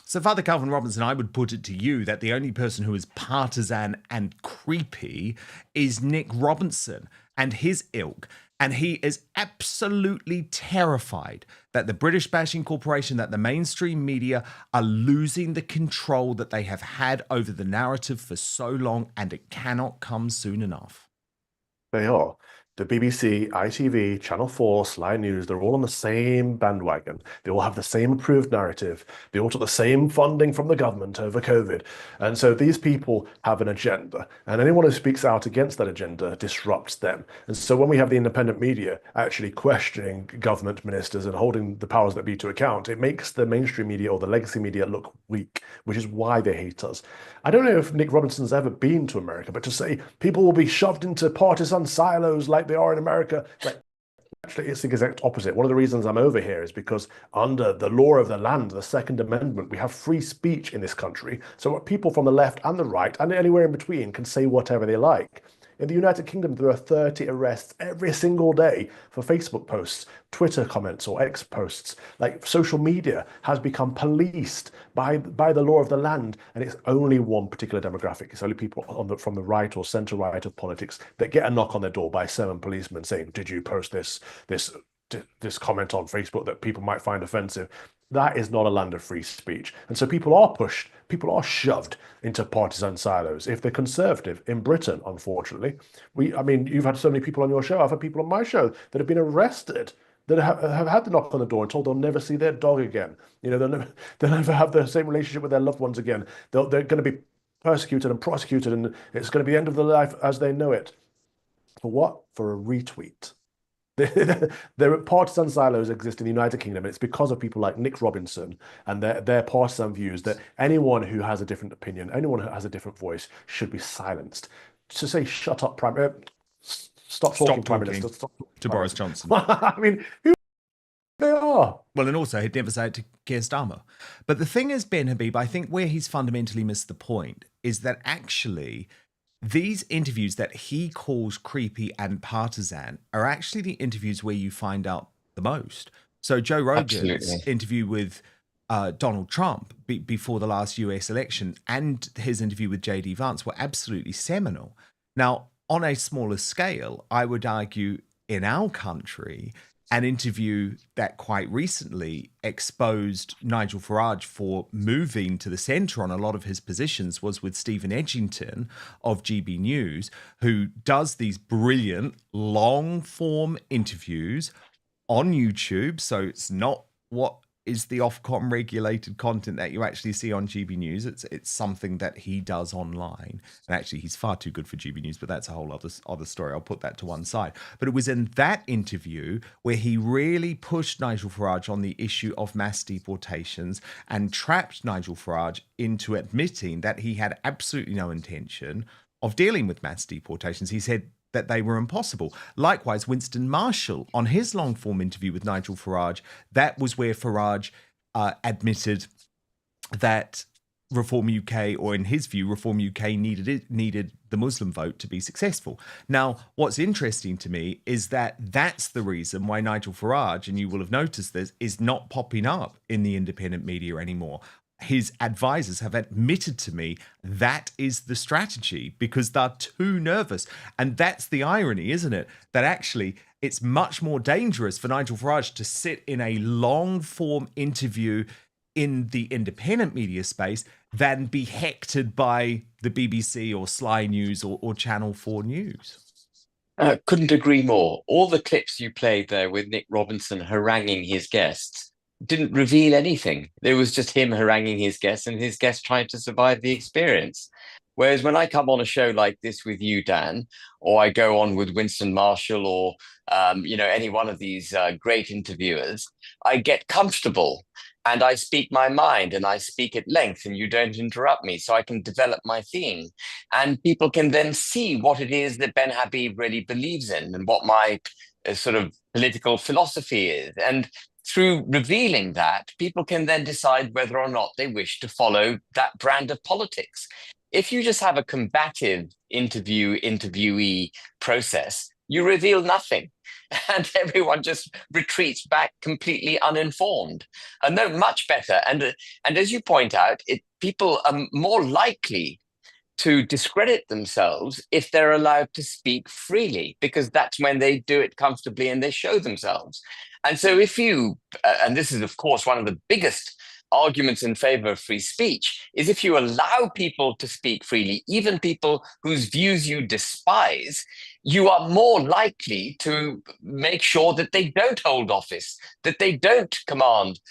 So, Father Calvin Robinson, I would put it to you that the only person who is partisan and creepy is Nick Robinson and his ilk. And he is absolutely terrified that the British Bashing Corporation, that the mainstream media are losing the control that they have had over the narrative for so long, and it cannot come soon enough. They are. The BBC, ITV, Channel 4, Sky News, they're all on the same bandwagon. They all have the same approved narrative. They all took the same funding from the government over COVID. And so these people have an agenda. And anyone who speaks out against that agenda disrupts them. And so when we have the independent media actually questioning government ministers and holding the powers that be to account, it makes the mainstream media or the legacy media look weak, which is why they hate us. I don't know if Nick Robinson's ever been to America, but to say people will be shoved into partisan silos like they are in America, actually it's the exact opposite. One of the reasons I'm over here is because under the law of the land, the Second Amendment, we have free speech in this country. So people from the left and the right and anywhere in between can say whatever they like. In the United Kingdom, there are 30 arrests every single day for Facebook posts, Twitter comments, or X posts. Like, social media has become policed by the law of the land, and it's only one particular demographic. It's only people from the right or centre right of politics that get a knock on their door by 7 policemen saying, "Did you post this comment on Facebook that people might find offensive?" That is not a land of free speech. And so people are pushed, people are shoved into partisan silos. If they're conservative in Britain, unfortunately, you've had so many people on your show, I've had people on my show that have been arrested, that have had the knock on the door and told they'll never see their dog again. They'll never have the same relationship with their loved ones again. They're going to be persecuted and prosecuted, and it's going to be the end of their life as they know it. For what? For a retweet. There are partisan silos exist in the United Kingdom, and it's because of people like Nick Robinson and their partisan views that anyone who has a different opinion, anyone who has a different voice should be silenced. To say "shut up, stop talking, Prime Minister," stop talking to Boris Johnson. I mean, who they are? Well, and also he'd never say it to Keir Starmer. But the thing is, Ben Habib, I think where he's fundamentally missed the point is that actually these interviews that he calls creepy and partisan are actually the interviews where you find out the most. So Joe Rogan's interview with Donald Trump before the last US election and his interview with J.D. Vance were absolutely seminal. Now, on a smaller scale, I would argue in our country, an interview that quite recently exposed Nigel Farage for moving to the centre on a lot of his positions was with Stephen Edgington of GB News, who does these brilliant long-form interviews on YouTube. So it's not what is the Ofcom regulated content that you actually see on GB News. It's something that he does online. And actually, he's far too good for GB News, but that's a whole other story. I'll put that to one side. But it was in that interview where he really pushed Nigel Farage on the issue of mass deportations and trapped Nigel Farage into admitting that he had absolutely no intention of dealing with mass deportations. He said that they were impossible. Likewise, Winston Marshall, on his long-form interview with Nigel Farage, that was where Farage admitted that Reform UK, or in his view, Reform UK needed the Muslim vote to be successful. Now, what's interesting to me is that that's the reason why Nigel Farage, and you will have noticed this, is not popping up in the independent media anymore. His advisors have admitted to me that is the strategy because they're too nervous. And that's the irony, isn't it? That actually it's much more dangerous for Nigel Farage to sit in a long-form interview in the independent media space than be hectored by the BBC or Sky News or Channel 4 News. Couldn't agree more. All the clips you played there with Nick Robinson haranguing his guests didn't reveal anything. There was just him haranguing his guests and his guests trying to survive the experience. Whereas when I come on a show like this with you, Dan, or I go on with Winston Marshall, or any one of these great interviewers, I get comfortable and I speak my mind and I speak at length, and you don't interrupt me, so I can develop my theme, and people can then see what it is that Ben Habib really believes in and what my sort of political philosophy is. And through revealing that, people can then decide whether or not they wish to follow that brand of politics. If you just have a combative interviewee process, you reveal nothing. And everyone just retreats back completely uninformed. And no, much better. And as you point out, people are more likely to discredit themselves if they're allowed to speak freely, because that's when they do it comfortably and they show themselves. And so if you, and this is of course one of the biggest arguments in favor of free speech, is if you allow people to speak freely, even people whose views you despise, you are more likely to make sure that they don't hold office, that they don't command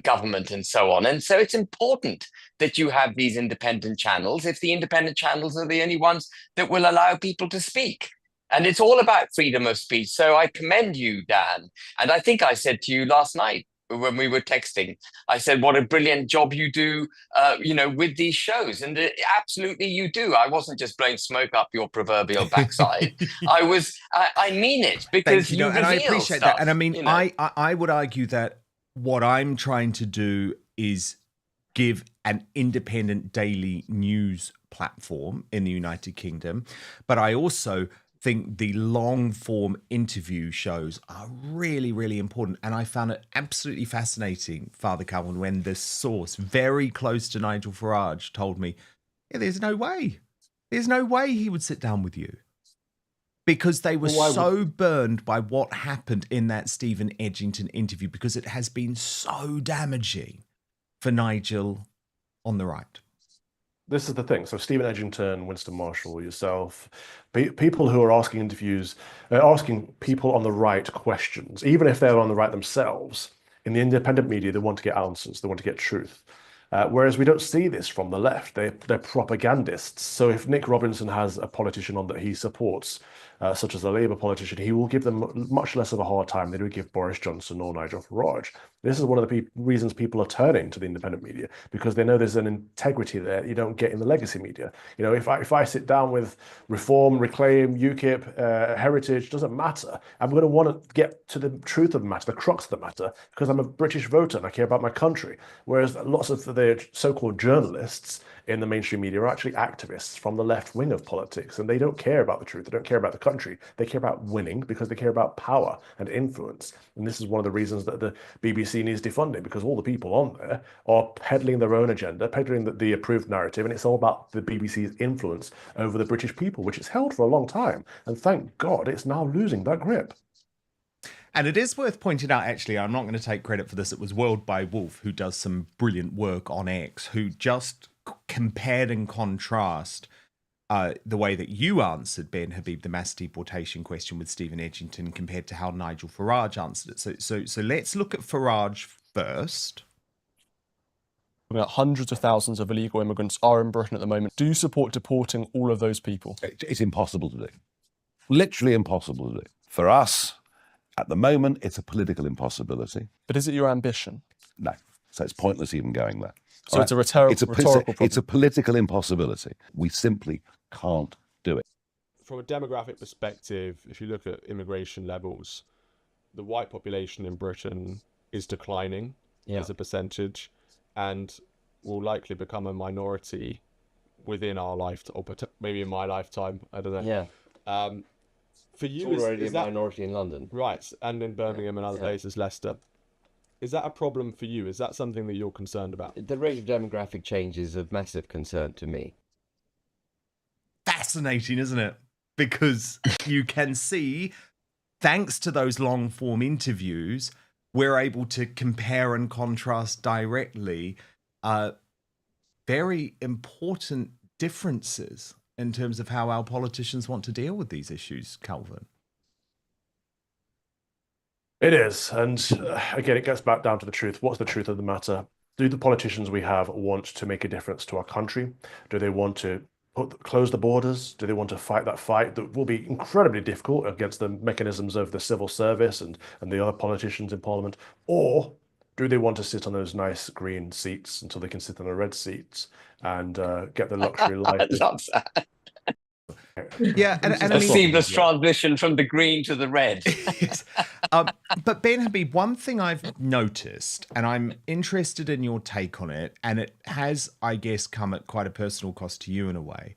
government and so on. And so it's important that you have these independent channels, if the independent channels are the only ones that will allow people to speak. And it's all about freedom of speech. So I commend you, Dan. And I think I said to you last night when we were texting, I said, what a brilliant job you do, with these shows. And absolutely you do. I wasn't just blowing smoke up your proverbial backside. I mean it, because you and I reveal appreciate stuff, that. And I mean, I would argue that what I'm trying to do is give an independent daily news platform in the United Kingdom. But I also think the long form interview shows are really, really important. And I found it absolutely fascinating, Father Calvin, when the source very close to Nigel Farage told me, there's no way he would sit down with you. Because they were so burned by what happened in that Stephen Edgington interview, because it has been so damaging for Nigel on the right. This is the thing. So Stephen Edgington, Winston Marshall, yourself, people who are asking asking people on the right questions, even if they're on the right themselves, in the independent media, they want to get answers. They want to get truth. Whereas we don't see this from the left. They're propagandists. So if Nick Robinson has a politician on that he supports, such as a Labour politician, he will give them much less of a hard time than he would give Boris Johnson or Nigel Farage. This is one of the reasons people are turning to the independent media, because they know there's an integrity there you don't get in the legacy media. If I sit down with Reform, Reclaim, UKIP, Heritage, doesn't matter. I'm going to want to get to the truth of the matter, the crux of the matter, because I'm a British voter and I care about my country. Whereas lots of the so-called journalists in the mainstream media are actually activists from the left wing of politics, and they don't care about the truth. They don't care about the country. They care about winning, because they care about power and influence. And this is one of the reasons that the BBC needs defunding, because all the people on there are peddling their own agenda, peddling the approved narrative, and it's all about the BBC's influence over the British people, which it's held for a long time. And thank God it's now losing that grip. And it is worth pointing out, actually, I'm not going to take credit for this. It was World by Wolf, who does some brilliant work on X, who just compared and contrast the way that you answered, Ben Habib, the mass deportation question with Stephen Edgington, compared to how Nigel Farage answered it. So let's look at Farage first. Hundreds of thousands of illegal immigrants are in Britain at the moment. Do you support deporting all of those people? It's impossible to do. Literally impossible to do. For us, at the moment, it's a political impossibility. But is it your ambition? No. So it's pointless even going there. So it's a rhetorical problem. It's a political impossibility. We simply can't do it. From a demographic perspective, if you look at immigration levels, the white population in Britain is declining as a percentage, and will likely become a minority within our lifetime, or maybe in my lifetime. I don't know. Yeah. For you, it's already is a that minority in London, right? And in Birmingham and other places, Leicester. Is that a problem for you? Is that something that you're concerned about? The rate of demographic change is of massive concern to me. Fascinating, isn't it? Because you can see, thanks to those long form interviews, we're able to compare and contrast directly very important differences in terms of how our politicians want to deal with these issues, Calvin. It is. And again, it gets back down to the truth. What's the truth of the matter? Do the politicians we have want to make a difference to our country? Do they want to close the borders? Do they want to fight that fight that will be incredibly difficult against the mechanisms of the civil service and the other politicians in Parliament? Or do they want to sit on those nice green seats until they can sit on the red seats and get the luxury life? I love that. Yeah, and a seamless transition from the green to the red. Yes. But Ben Habib, one thing I've noticed, and I'm interested in your take on it, and it has, I guess, come at quite a personal cost to you in a way.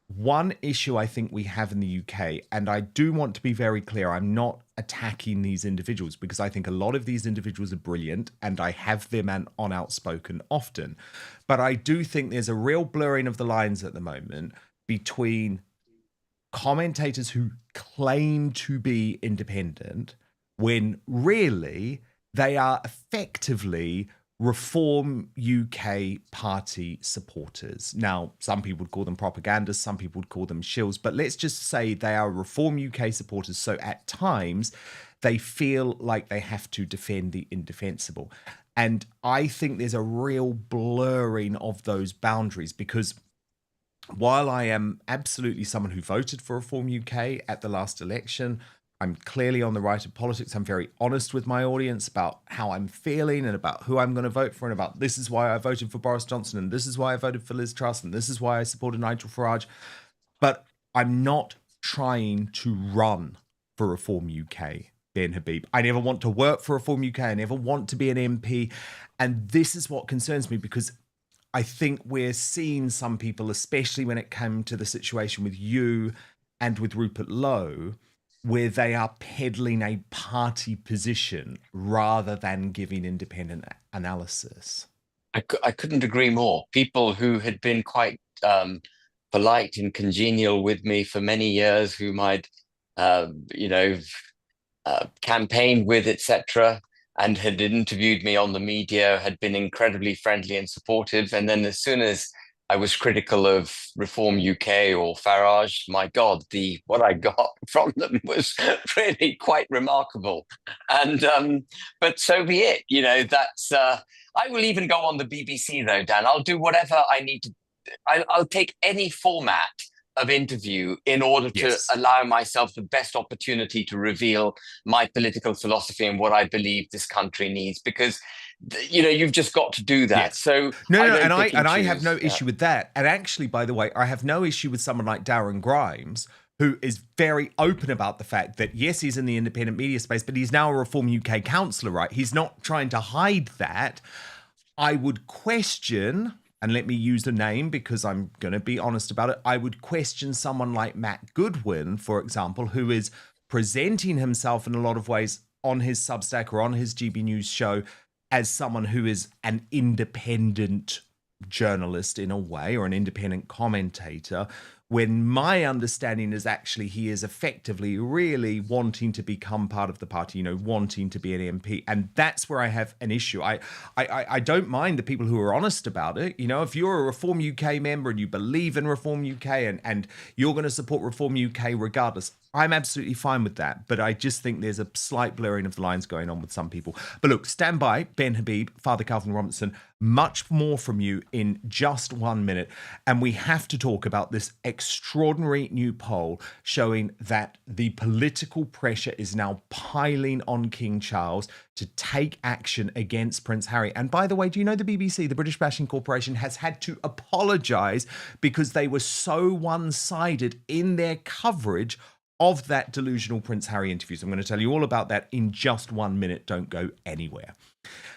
One issue I think we have in the UK, and I do want to be very clear, I'm not attacking these individuals because I think a lot of these individuals are brilliant and I have them on Outspoken often. But I do think there's a real blurring of the lines at the moment between commentators who claim to be independent when really they are effectively Reform UK Party supporters. Now, some people would call them propagandists, some people would call them shills, but let's just say they are Reform UK supporters. So at times they feel like they have to defend the indefensible. And I think there's a real blurring of those boundaries because while I am absolutely someone who voted for Reform UK at the last election, I'm clearly on the right of politics. I'm very honest with my audience about how I'm feeling and about who I'm going to vote for and about this is why I voted for Boris Johnson and this is why I voted for Liz Truss and this is why I supported Nigel Farage. But I'm not trying to run for Reform UK, Ben Habib. I never want to work for Reform UK. I never want to be an MP. And this is what concerns me because I think we're seeing some people, especially when it came to the situation with you and with Rupert Lowe, where they are peddling a party position rather than giving independent analysis. I couldn't agree more. People who had been quite polite and congenial with me for many years, whom I'd, campaigned with, etc., and had interviewed me on the media, had been incredibly friendly and supportive. And then as soon as I was critical of Reform UK or Farage, my God, what I got from them was really quite remarkable. And but so be it. That's I will even go on the BBC though, Dan. I'll do whatever I need to. I'll take any format of interview in order to allow myself the best opportunity to reveal my political philosophy and what I believe this country needs, because you've just got to do that. Yes. So I have no issue with that. And actually, by the way, I have no issue with someone like Darren Grimes, who is very open about the fact that, yes, he's in the independent media space, but he's now a Reform UK councillor, right? He's not trying to hide that. I would question, and let me use a name because I'm going to be honest about it, I would question someone like Matt Goodwin, for example, who is presenting himself in a lot of ways on his Substack or on his GB News show as someone who is an independent journalist in a way, or an independent commentator, when my understanding is actually he is effectively really wanting to become part of the party, wanting to be an MP. And that's where I have an issue. I don't mind the people who are honest about it. If you're a Reform UK member and you believe in Reform UK and you're going to support Reform UK regardless, I'm absolutely fine with that. But I just think there's a slight blurring of the lines going on with some people. But look, stand by, Ben Habib, Father Calvin Robinson, much more from you in just 1 minute. And we have to talk about this extraordinary new poll showing that the political pressure is now piling on King Charles to take action against Prince Harry. And by the way, do you know the BBC, the British Bashing Corporation, has had to apologise because they were so one-sided in their coverage of that delusional Prince Harry interview. So I'm going to tell you all about that in just 1 minute. Don't go anywhere.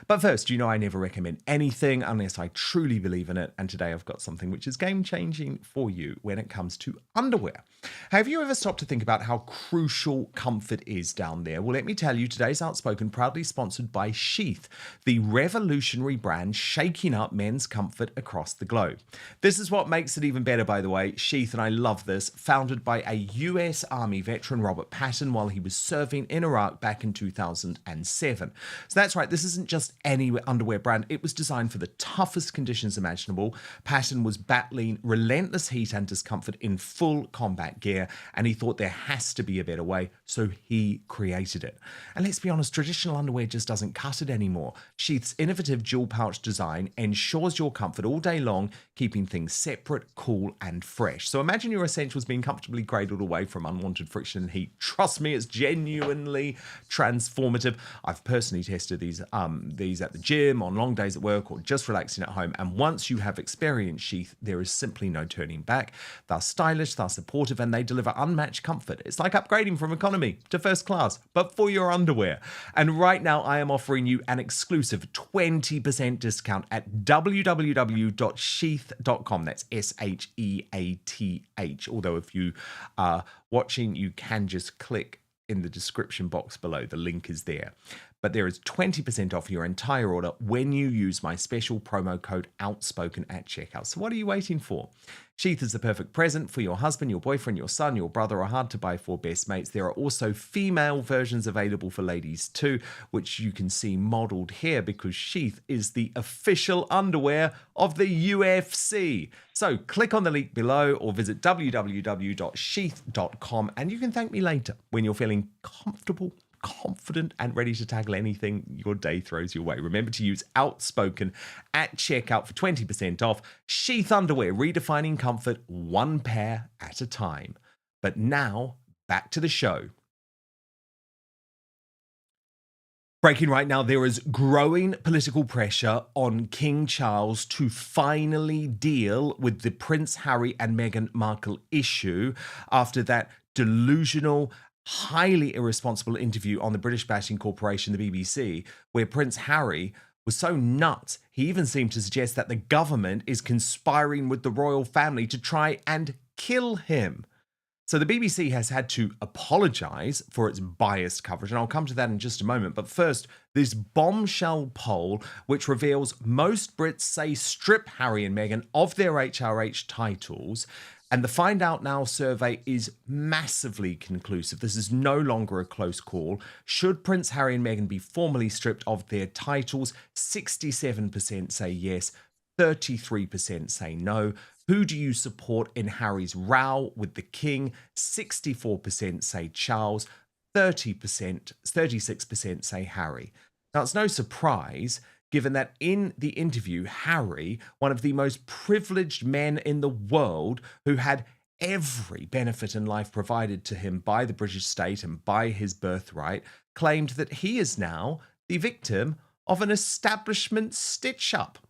But first, I never recommend anything unless I truly believe in it. And today I've got something which is game-changing for you when it comes to underwear. Have you ever stopped to think about how crucial comfort is down there? Well, let me tell you, today's Outspoken proudly sponsored by Sheath, the revolutionary brand shaking up men's comfort across the globe. This is what makes it even better, by the way. Sheath, and I love this, founded by a US Army Army veteran Robert Patton while he was serving in Iraq back in 2007. So that's right, this isn't just any underwear brand. It was designed for the toughest conditions imaginable. Patton was battling relentless heat and discomfort in full combat gear, and he thought there has to be a better way, so he created it. And let's be honest, traditional underwear just doesn't cut it anymore. Sheath's innovative dual pouch design ensures your comfort all day long, keeping things separate, cool, and fresh. So imagine your essentials being comfortably cradled away from unwanted friction and heat. Trust me, it's genuinely transformative. I've personally tested these at the gym, on long days at work, or just relaxing at home. And once you have experienced Sheath, there is simply no turning back. They're stylish, they're supportive, and they deliver unmatched comfort. It's like upgrading from economy to first class, but for your underwear. And right now, I am offering you an exclusive 20% discount at www.sheath.com. That's SHEATH. Although if you are watching, you can just click in the description box below. The link is there. But there is 20% off your entire order when you use my special promo code Outspoken at checkout. So what are you waiting for? Sheath is the perfect present for your husband, your boyfriend, your son, your brother, or hard to buy for best mates. There are also female versions available for ladies too, which you can see modeled here because Sheath is the official underwear of the UFC. So click on the link below or visit www.sheath.com and you can thank me later when you're feeling comfortable, confident, and ready to tackle anything your day throws your way. Remember to use Outspoken at checkout for 20% off. Sheath underwear, redefining comfort one pair at a time. But now, back to the show. Breaking right now, there is growing political pressure on King Charles to finally deal with the Prince Harry and Meghan Markle issue after that delusional, highly irresponsible interview on the British Bashing Corporation, the BBC, where Prince Harry was so nuts, he even seemed to suggest that the government is conspiring with the royal family to try and kill him. So the BBC has had to apologise for its biased coverage, and I'll come to that in just a moment. But first, this bombshell poll, which reveals most Brits say strip Harry and Meghan of their HRH titles. And the Find Out Now survey is massively conclusive. This is no longer a close call. Should Prince Harry and Meghan be formally stripped of their titles? 67% say yes, 33% say no. Who do you support in Harry's row with the King? 64% say Charles, 36% say Harry. Now, it's no surprise, given that in the interview, Harry, one of the most privileged men in the world who had every benefit in life provided to him by the British state and by his birthright, claimed that he is now the victim of an establishment stitch-up.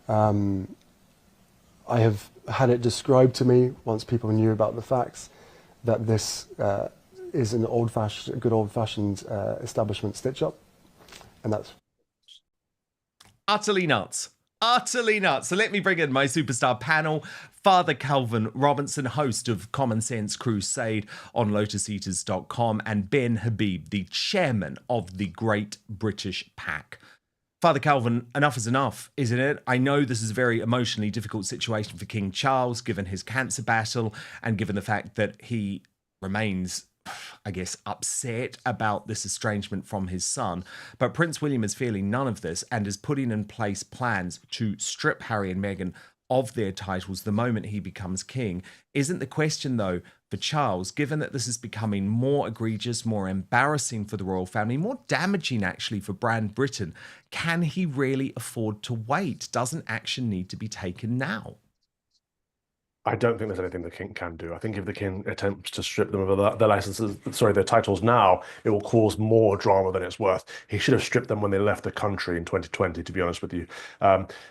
I have had it described to me, once people knew about the facts, that this is an good old-fashioned establishment stitch-up, and that's utterly nuts. Utterly nuts. So let me bring in my superstar panel. Father Calvin Robinson, host of Common Sense Crusade on LotusEaters.com, and Ben Habib, the chairman of the Great British Pack. Father Calvin, enough is enough, isn't it? I know this is a very emotionally difficult situation for King Charles, given his cancer battle and given the fact that he remains, I guess, upset about this estrangement from his son. But Prince William is feeling none of this and is putting in place plans to strip Harry and Meghan of their titles the moment he becomes king. Isn't the question, though, for Charles, given that this is becoming more egregious, more embarrassing for the royal family, more damaging actually for brand Britain, can he really afford to wait? Doesn't action need to be taken now? I don't think there's anything the king can do. I think if the king attempts to strip them of their licenses, their titles now, it will cause more drama than it's worth. He should have stripped them when they left the country in 2020, to be honest with you.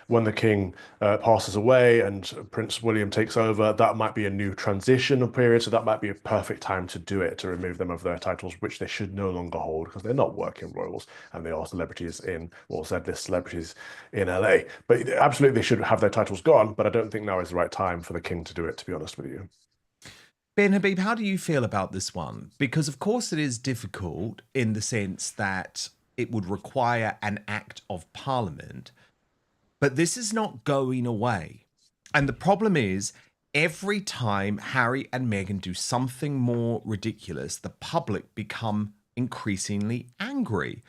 When the king passes away and Prince William takes over, that might be a new transitional period, so that might be a perfect time to do it, to remove them of their titles, which they should no longer hold because they're not working royals and they are celebrities in LA. But absolutely, they should have their titles gone, but I don't think now is the right time for the king to do it, to be honest with you. Ben Habib, how do you feel about this one? Because of course it is difficult in the sense that it would require an act of parliament, but this is not going away. And the problem is, every time Harry and Meghan do something more ridiculous, the public become increasingly angry.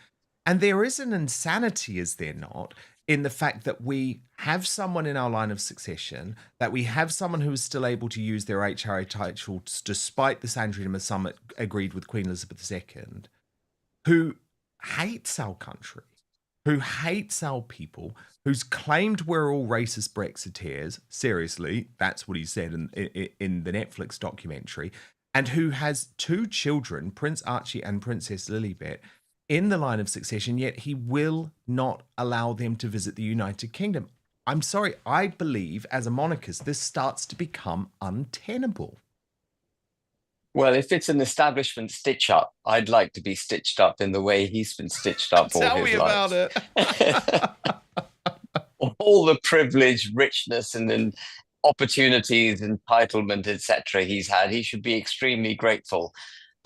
And there is an insanity, is there not, in the fact that we have someone in our line of succession, that we have someone who is still able to use their HRA titles despite the Sandringham Summit agreed with Queen Elizabeth II, who hates our country, who hates our people, who's claimed we're all racist Brexiteers. Seriously, that's what he said in the Netflix documentary, and who has 2 children, Prince Archie and Princess Lilibet, in the line of succession, yet he will not allow them to visit the United Kingdom. I'm sorry, I believe as a monarchist, this starts to become untenable. Well, if it's an establishment stitch-up, I'd like to be stitched up in the way he's been stitched up all his life. Tell me about it. All the privilege, richness, and then opportunities, entitlement, etc. he's had, he should be extremely grateful.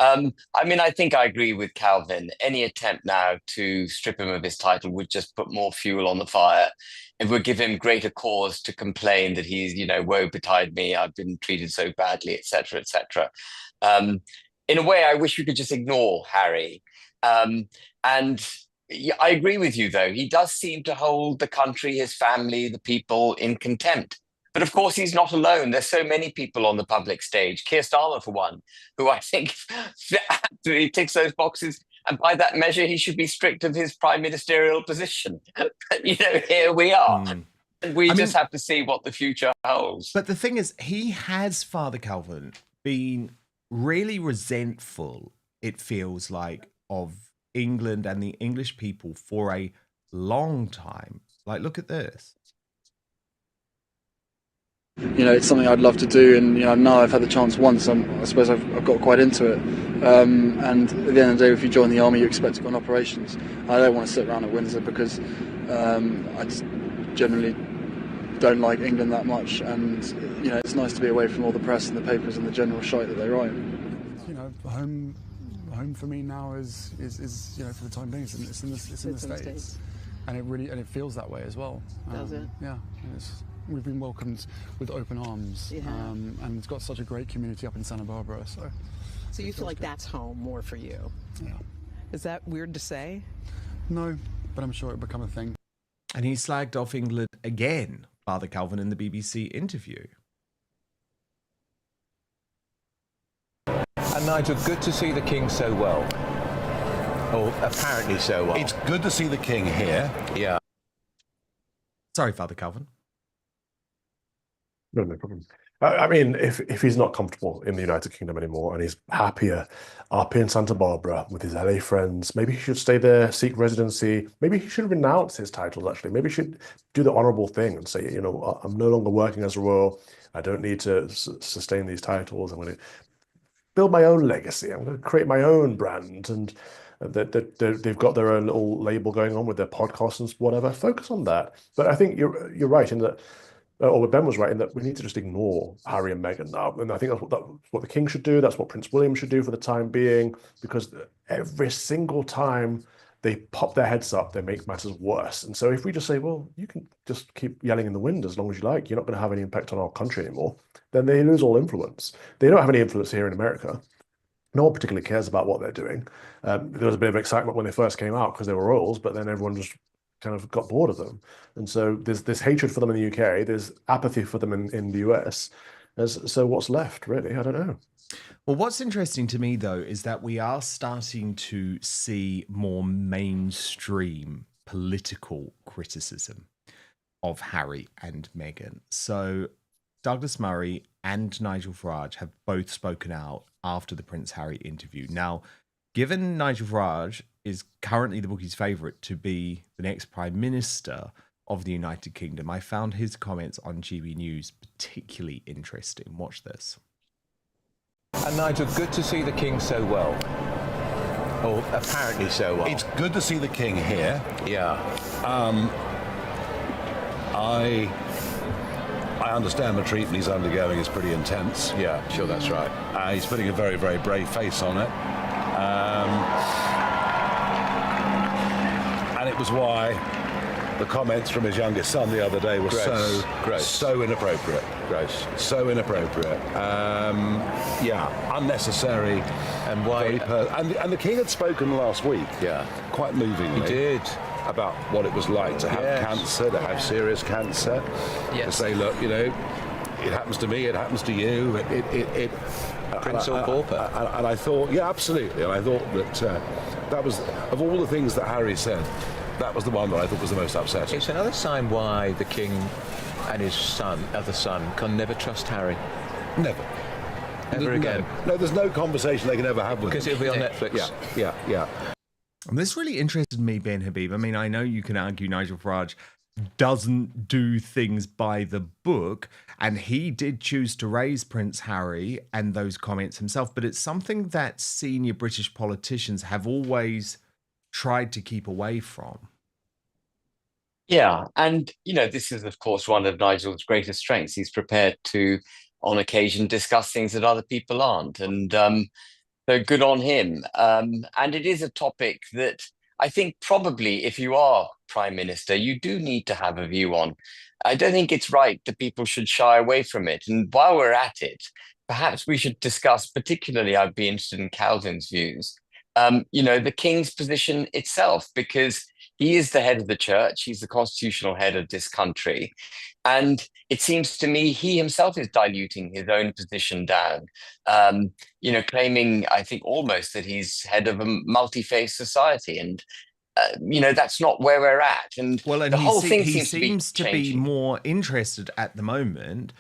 I mean, I think I agree with Calvin. Any attempt now to strip him of his title would just put more fuel on the fire. It would give him greater cause to complain that he's, woe betide me, I've been treated so badly, etc., etc. In a way, I wish we could just ignore Harry. And I agree with you, though. He does seem to hold the country, his family, the people in contempt. But of course, he's not alone. There's so many people on the public stage. Keir Starmer, for one, who I think absolutely ticks those boxes. And by that measure, he should be stripped of his prime ministerial position. But, here we are. We just have to see what the future holds. But the thing is, he has, Father Calvin, been really resentful, it feels like, of England and the English people for a long time. Like, look at this. It's something I'd love to do, and now I've had the chance once. I suppose I've got quite into it. And at the end of the day, if you join the army, you expect to go on operations. I don't want to sit around at Windsor because I just generally don't like England that much, and it's nice to be away from all the press and the papers and the general shite that they write. Home for me now is for the time being, it's in the States, and it feels that way as well. Does it? Yeah. We've been welcomed with open arms, and it's got such a great community up in Santa Barbara. So you feel like that's home more for you? Yeah. Is that weird to say? No, but I'm sure it'll become a thing. And he slagged off England again, Father Calvin, in the BBC interview. And Nigel, good to see the King so well. Or apparently so well. It's good to see the King here. Yeah. Sorry, Father Calvin. No problem. I mean, if he's not comfortable in the United Kingdom anymore and he's happier up in Santa Barbara with his LA friends, maybe he should stay there, seek residency. Maybe he should renounce his titles, actually. Maybe he should do the honourable thing and say, I'm no longer working as a royal. I don't need to sustain these titles. I'm going to build my own legacy. I'm going to create my own brand. And they've got their own little label going on with their podcasts and whatever. Focus on that. But I think you're right in that, or Ben was right in that we need to just ignore Harry and Meghan now. And I think that's what the King should do. That's what Prince William should do for the time being, because every single time they pop their heads up, they make matters worse. And so if we just say, well, you can just keep yelling in the wind as long as you like, you're not going to have any impact on our country anymore, then they lose all influence. They don't have any influence here in America. No one particularly cares about what they're doing. There was a bit of excitement when they first came out because they were royals, but then everyone just kind of got bored of them. And so there's this hatred for them in the UK, there's apathy for them in the US. So what's left, really? I don't know. Well, what's interesting to me, though, is that we are starting to see more mainstream political criticism of Harry and Meghan. So Douglas Murray and Nigel Farage have both spoken out after the Prince Harry interview. Now, given Nigel Farage is currently the bookie's favourite to be the next Prime Minister of the United Kingdom, I found his comments on GB News particularly interesting. Watch this. And Nigel, good to see the King so well. Or apparently so well. It's good to see the King here. Yeah. I understand the treatment he's undergoing is pretty intense. Yeah, sure, that's right. He's putting a very, very brave face on it. And it was why the comments from his youngest son the other day were so inappropriate. Gross. So inappropriate. Unnecessary. And why? And the King had spoken last week. Yeah. Quite movingly. He did. About what it was like to have cancer, to have serious cancer. Yes. To say, look, it happens to me, it happens to you. Prince or pauper. And I thought, absolutely. And I thought that that was, of all the things that Harry said, that was the one that I thought was the most upsetting. It's another sign why the King and his other son, can never trust Harry. Never. Ever again. No, there's no conversation they can ever have with him. Because it'll be on Netflix. Yeah. And this really interested me, Ben Habib. I mean, I know you can argue Nigel Farage doesn't do things by the book, and he did choose to raise Prince Harry and those comments himself, but it's something that senior British politicians have always tried to keep away from. Yeah, and this is of course one of Nigel's greatest strengths. He's prepared to, on occasion, discuss things that other people aren't, and so good on him. And it is a topic that I think probably if you are Prime Minister, you do need to have a view on. I don't think it's right that people should shy away from it. And while we're at it, perhaps we should discuss, particularly I'd be interested in Calvin's views, the King's position itself, because he is the head of the church. He's the constitutional head of this country. And it seems to me he himself is diluting his own position down, claiming, I think, almost that he's head of a multi-faith society. And, that's not where we're at. And the whole thing seems to be more interested at the moment.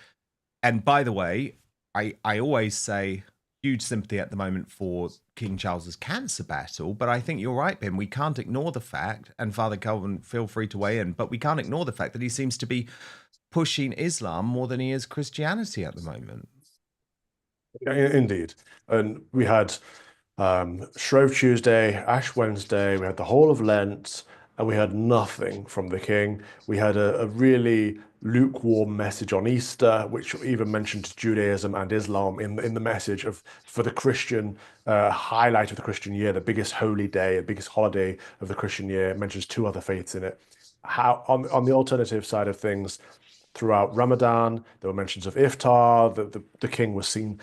And by the way, I always say huge sympathy at the moment for King Charles's cancer battle, but I think you're right, Ben. We can't ignore the fact, and Father Calvin, feel free to weigh in, but we can't ignore the fact that he seems to be pushing Islam more than he is Christianity at the moment. Indeed. And we had Shrove Tuesday, Ash Wednesday, we had the whole of Lent, and we had nothing from the King. We had a really lukewarm message on Easter, which even mentioned Judaism and Islam in the message for the Christian highlight of the Christian year, the biggest holy day, the biggest holiday of the Christian year. It mentions two other faiths in it. How on the alternative side of things, throughout Ramadan, there were mentions of iftar. The King was seen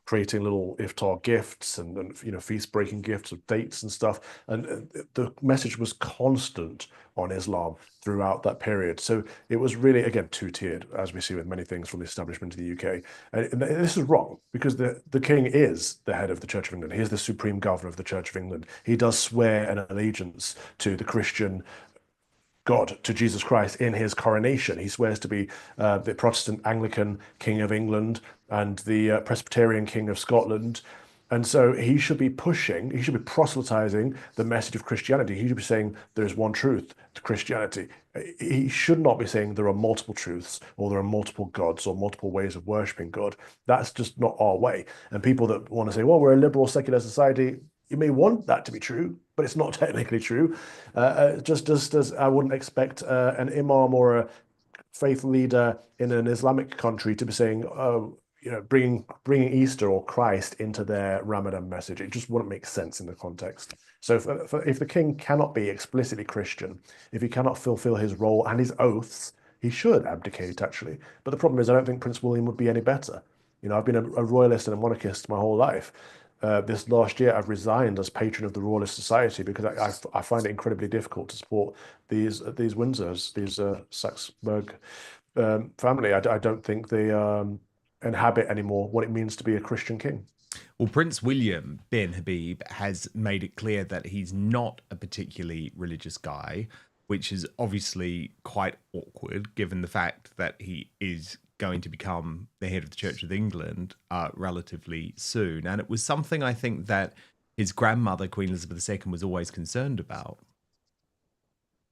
creating little iftar gifts and feast-breaking gifts of dates and stuff. And the message was constant on Islam throughout that period. So it was really, again, two-tiered, as we see with many things from the establishment of the UK. And this is wrong, because the King is the head of the Church of England. He is the supreme governor of the Church of England. He does swear an allegiance to the Christian God, to Jesus Christ in his coronation. He swears to be the Protestant Anglican King of England and the Presbyterian King of Scotland. And so he should be proselytizing the message of Christianity. He should be saying there is one truth to Christianity. He should not be saying there are multiple truths or there are multiple gods or multiple ways of worshipping God. That's just not our way. And people that want to say, well, we're a liberal secular society, you may want that to be true, but it's not technically true. Just as I wouldn't expect an imam or a faith leader in an Islamic country to be saying, bringing Easter or Christ into their Ramadan message. It just wouldn't make sense in the context. So if the King cannot be explicitly Christian, if he cannot fulfill his role and his oaths, he should abdicate, actually. But the problem is, I don't think Prince William would be any better. I've been a royalist and a monarchist my whole life. This last year, I've resigned as patron of the Royalist Society because I find it incredibly difficult to support these Windsors, these Saxe-Murg family. I don't think they inhabit anymore what it means to be a Christian king. Well, Prince William, Ben Habib, has made it clear that he's not a particularly religious guy, which is obviously quite awkward given the fact that he is going to become the head of the Church of England relatively soon. And it was something I think that his grandmother, Queen Elizabeth II, was always concerned about.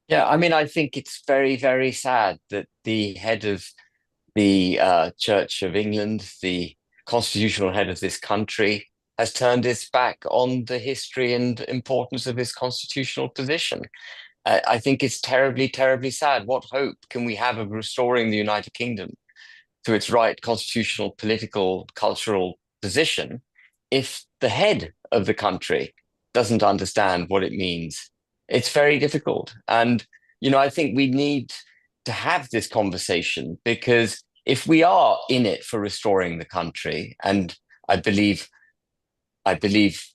Yeah, I mean, I think it's very, very sad that the head of the Church of England, the constitutional head of this country, has turned his back on the history and importance of his constitutional position. I think it's terribly, terribly sad. What hope can we have of restoring the United Kingdom to its right constitutional, political, cultural position if the head of the country doesn't understand what it means? It's very difficult. And I think we need to have this conversation, because if we are in it for restoring the country, and I believe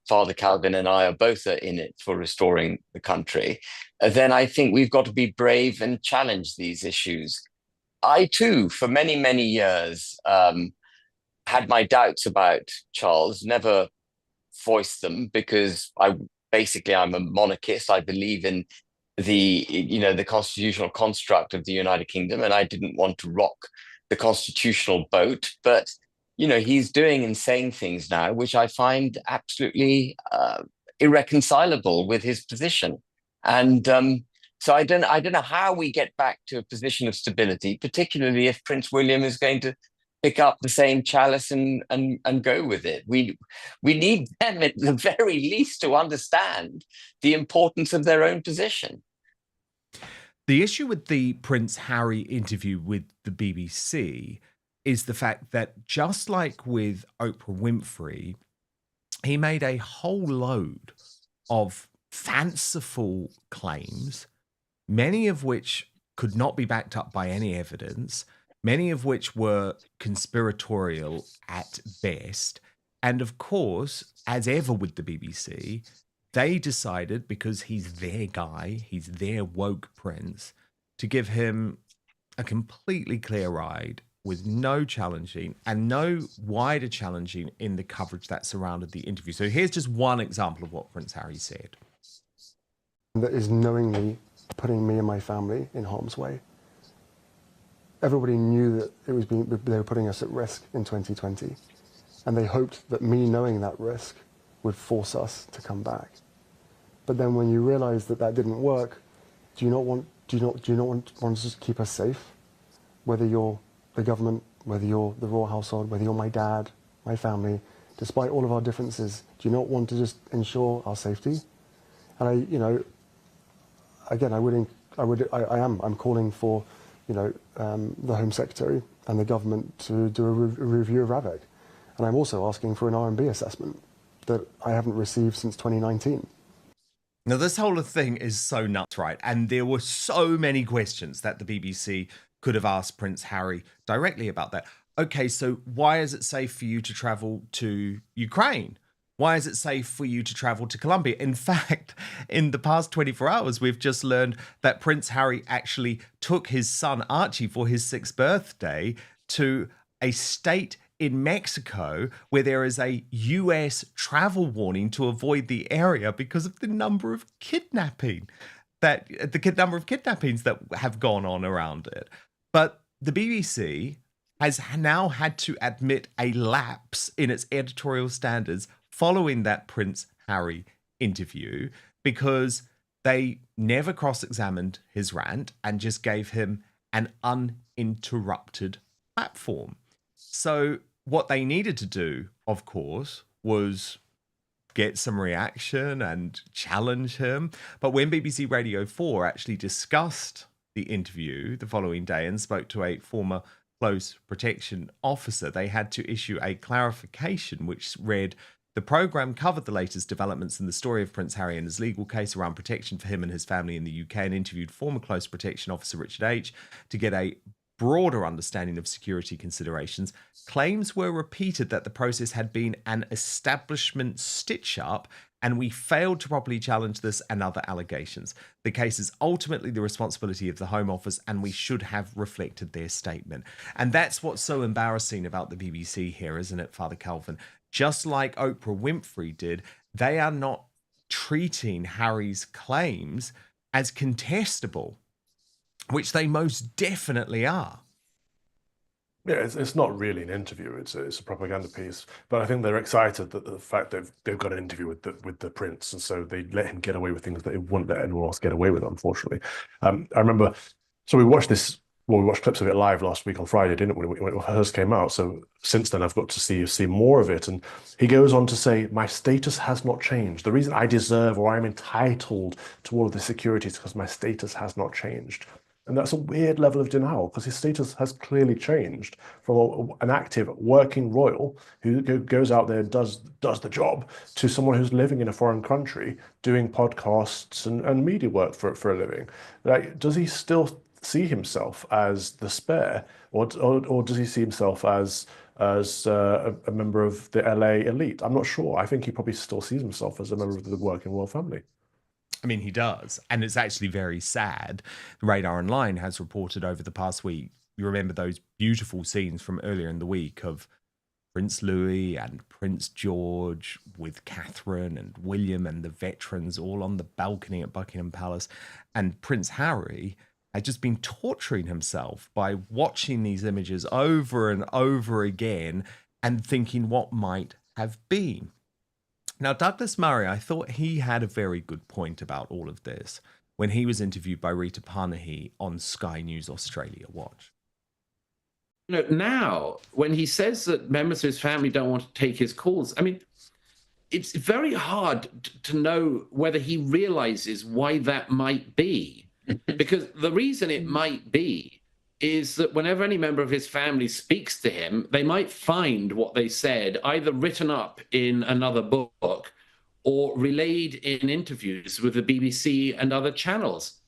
Father Calvin and I are both in it for restoring the country, then I think we've got to be brave and challenge these issues. I too, for many, many years, had my doubts about Charles, never voiced them, because I'm a monarchist. I believe in the constitutional construct of the United Kingdom, and I didn't want to rock the constitutional boat. But he's doing and saying things now which I find absolutely irreconcilable with his position. And so I don't know how we get back to a position of stability, particularly if Prince William is going to pick up the same chalice and go with it. We need them at the very least to understand the importance of their own position. The issue with the Prince Harry interview with the BBC is the fact that, just like with Oprah Winfrey, he made a whole load of fanciful claims, many of which could not be backed up by any evidence, many of which were conspiratorial at best. And of course, as ever with the BBC, they decided, because he's their guy, he's their woke prince, to give him a completely clear ride with no challenging and no wider challenging in the coverage that surrounded the interview. So here's just one example of what Prince Harry said. That is knowingly putting me and my family in harm's way. Everybody knew that they were putting us at risk in 2020, and they hoped that me knowing that risk would force us to come back. But then when you realise that didn't work, do you not want to just keep us safe? Whether you're the government, whether you're the royal household, whether you're my dad, my family, despite all of our differences, do you not want to just ensure our safety? And I'm calling for, the Home Secretary and the government to do a review of RAVEC. And I'm also asking for an R&B assessment that I haven't received since 2019. Now, this whole thing is so nuts, right? And there were so many questions that the BBC could have asked Prince Harry directly about that. Okay, so why is it safe for you to travel to Ukraine? Why is it safe for you to travel to Colombia? In fact, in the past 24 hours, we've just learned that Prince Harry actually took his son Archie for his 6th birthday to a state in Mexico where there is a US travel warning to avoid the area because of the number of kidnappings that have gone on around it. But the BBC has now had to admit a lapse in its editorial standards following that Prince Harry interview, because they never cross-examined his rant and just gave him an uninterrupted platform. So what they needed to do, of course, was get some reaction and challenge him. But when BBC Radio 4 actually discussed the interview the following day and spoke to a former close protection officer, they had to issue a clarification which read, "The programme covered the latest developments in the story of Prince Harry and his legal case around protection for him and his family in the UK, and interviewed former close protection officer Richard H. to get a broader understanding of security considerations. Claims were repeated that the process had been an establishment stitch-up, and we failed to properly challenge this and other allegations. The case is ultimately the responsibility of the Home Office, and we should have reflected their statement." And that's what's so embarrassing about the BBC here, isn't it, Father Calvin? Just like Oprah Winfrey did, they are not treating Harry's claims as contestable, which they most definitely are. Yeah, it's not really an interview. It's a propaganda piece. But I think they're excited that the fact that they've got an interview with the prince, and so they let him get away with things that they wouldn't let anyone else get away with, unfortunately. I remember, so we watched clips of it live last week on Friday, didn't we, when it first came out? So since then, I've got to see more of it. And he goes on to say, "My status has not changed. The reason I deserve or I'm entitled to all of the security is because my status has not changed." And that's a weird level of denial because his status has clearly changed from an active working royal who goes out there and does the job to someone who's living in a foreign country doing podcasts and media work for a living. Like, does he still see himself as the spare, or does he see himself as a member of the LA elite? I'm not sure. I think he probably still sees himself as a member of the working royal family. I mean, he does. And it's actually very sad. Radar Online has reported over the past week, you remember those beautiful scenes from earlier in the week of Prince Louis and Prince George with Catherine and William and the veterans all on the balcony at Buckingham Palace. And Prince Harry had just been torturing himself by watching these images over and over again and thinking what might have been. Now, Douglas Murray, I thought he had a very good point about all of this when he was interviewed by Rita Panahi on Sky News Australia Watch. You know, now, when he says that members of his family don't want to take his calls, I mean, it's very hard to know whether he realizes why that might be. Because the reason it might be is that whenever any member of his family speaks to him, they might find what they said either written up in another book or relayed in interviews with the BBC and other channels.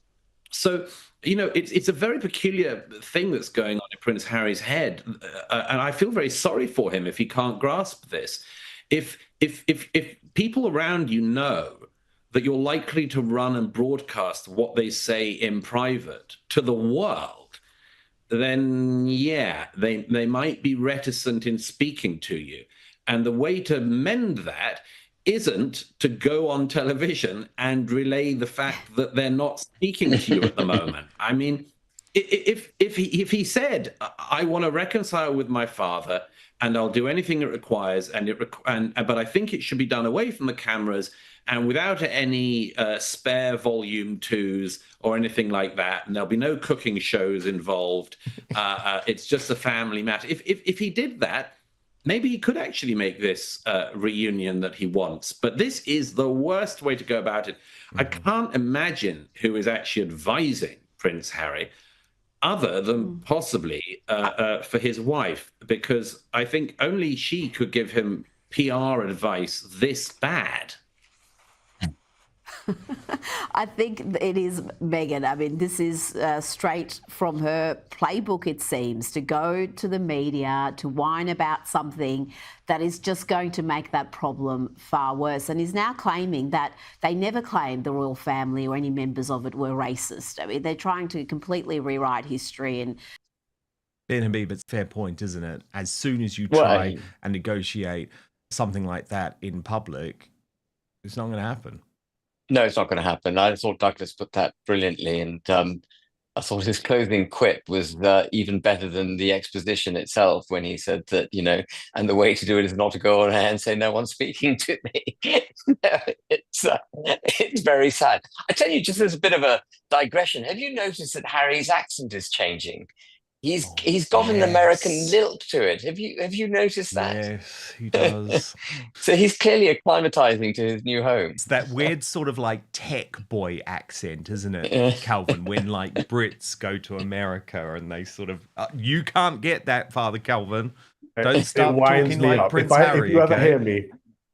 So, you know, it's a very peculiar thing that's going on in Prince Harry's head. And I feel very sorry for him if he can't grasp this. If people around you know that you're likely to run and broadcast what they say in private to the world, then yeah, they might be reticent in speaking to you. And the way to mend that isn't to go on television and relay the fact that they're not speaking to you at the moment. I mean, if he said, I want to reconcile with my father and I'll do anything it requires, but I think it should be done away from the cameras and without any spare volume 2s or anything like that, and there'll be no cooking shows involved. It's just a family matter. If he did that, maybe he could actually make this reunion that he wants. But this is the worst way to go about it. I can't imagine who is actually advising Prince Harry other than possibly for his wife, because I think only she could give him PR advice this bad. I think it is Meghan. I mean, this is straight from her playbook, it seems, to go to the media, to whine about something that is just going to make that problem far worse. And is now claiming that they never claimed the royal family or any members of it were racist. I mean, they're trying to completely rewrite history. And Ben Habib, it's a fair point, isn't it? As soon as you try and negotiate something like that in public, it's not going to happen. No, it's not going to happen. I thought Douglas put that brilliantly, and I thought his closing quip was even better than the exposition itself when he said that, you know, and the way to do it is not to go on air and say, no one's speaking to me. No, it's very sad. I tell you, just as a bit of a digression, have you noticed that Harry's accent is changing? He's got an American lilt to it. Have you noticed that? Yes, he does. So he's clearly acclimatizing to his new home. It's that weird sort of like tech boy accent, isn't it, Calvin? When like Brits go to America and they sort of, you can't get that, Father Calvin. Don't start talking like Prince Harry.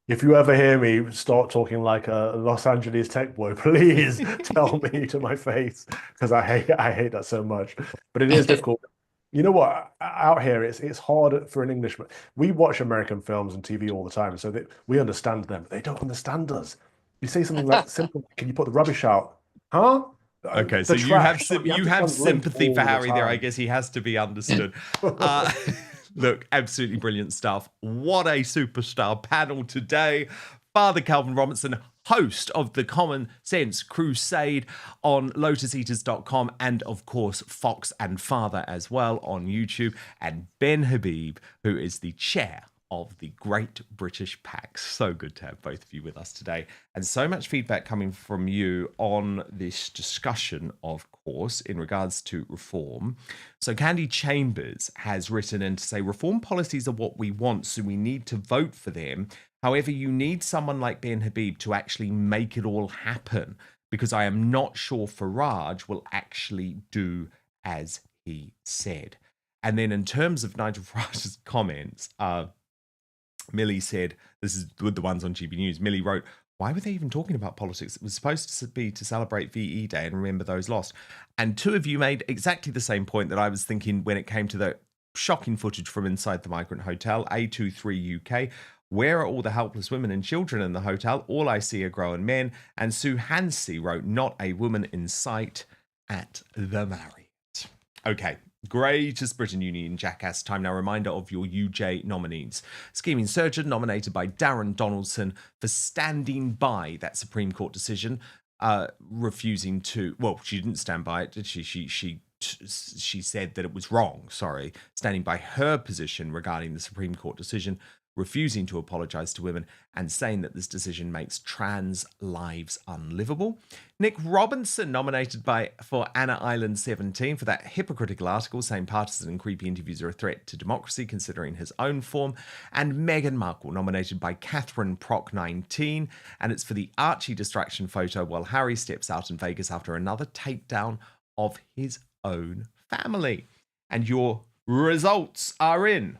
If you ever hear me start talking like a Los Angeles tech boy, please tell me to my face, because I hate that so much. But it is difficult. You know what? Out here, it's hard for an Englishman. We watch American films and TV all the time, so that we understand them. They don't understand us. You say something like simple, can you put the rubbish out? Huh? Okay, so you have sympathy for Harry there. I guess he has to be understood. Look, absolutely brilliant stuff. What a superstar panel today. Father Calvin Robinson, host of the Common Sense Crusade on lotuseaters.com, and of course Fox and Father as well on YouTube, and Ben Habib, who is the chair of the Great British Pax. So good to have both of you with us today, and so much feedback coming from you on this discussion, of course, in regards to reform. So Candy Chambers has written in to say, reform policies are what we want, so we need to vote for them. However, you need someone like Ben Habib to actually make it all happen. because I am not sure Farage will actually do as he said. And then in terms of Nigel Farage's comments, Millie said, this is with the ones on GB News, Millie wrote, why were they even talking about politics? It was supposed to be to celebrate VE Day and remember those lost. And two of you made exactly the same point that I was thinking when it came to the shocking footage from inside the Migrant Hotel, A23 UK. Where are all the helpless women and children in the hotel? All I see are grown men. And Sue Hansey wrote, not a woman in sight at the Marriott. Okay. Greatest Britain Union Jackass time now. Reminder of your UJ nominees. Scheming Surgeon, nominated by Darren Donaldson for standing by that Supreme Court decision, refusing to. Well, she didn't stand by it, did she? She said that it was wrong. Sorry, standing by her position regarding the Supreme Court decision, refusing to apologise to women and saying that this decision makes trans lives unlivable. Nick Robinson, nominated for Anna Island 17 for that hypocritical article saying partisan and creepy interviews are a threat to democracy, considering his own form. And Meghan Markle, nominated by Catherine Proc 19, and it's for the Archie distraction photo while Harry steps out in Vegas after another takedown of his own family. And your results are in.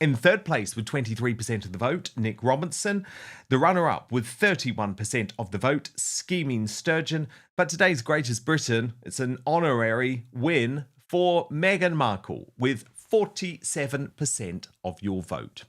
In third place with 23% of the vote, Nick Robinson. The runner-up with 31% of the vote, Scheming Sturgeon. But today's Greatest Britain, it's an honorary win for Meghan Markle with 47% of your vote.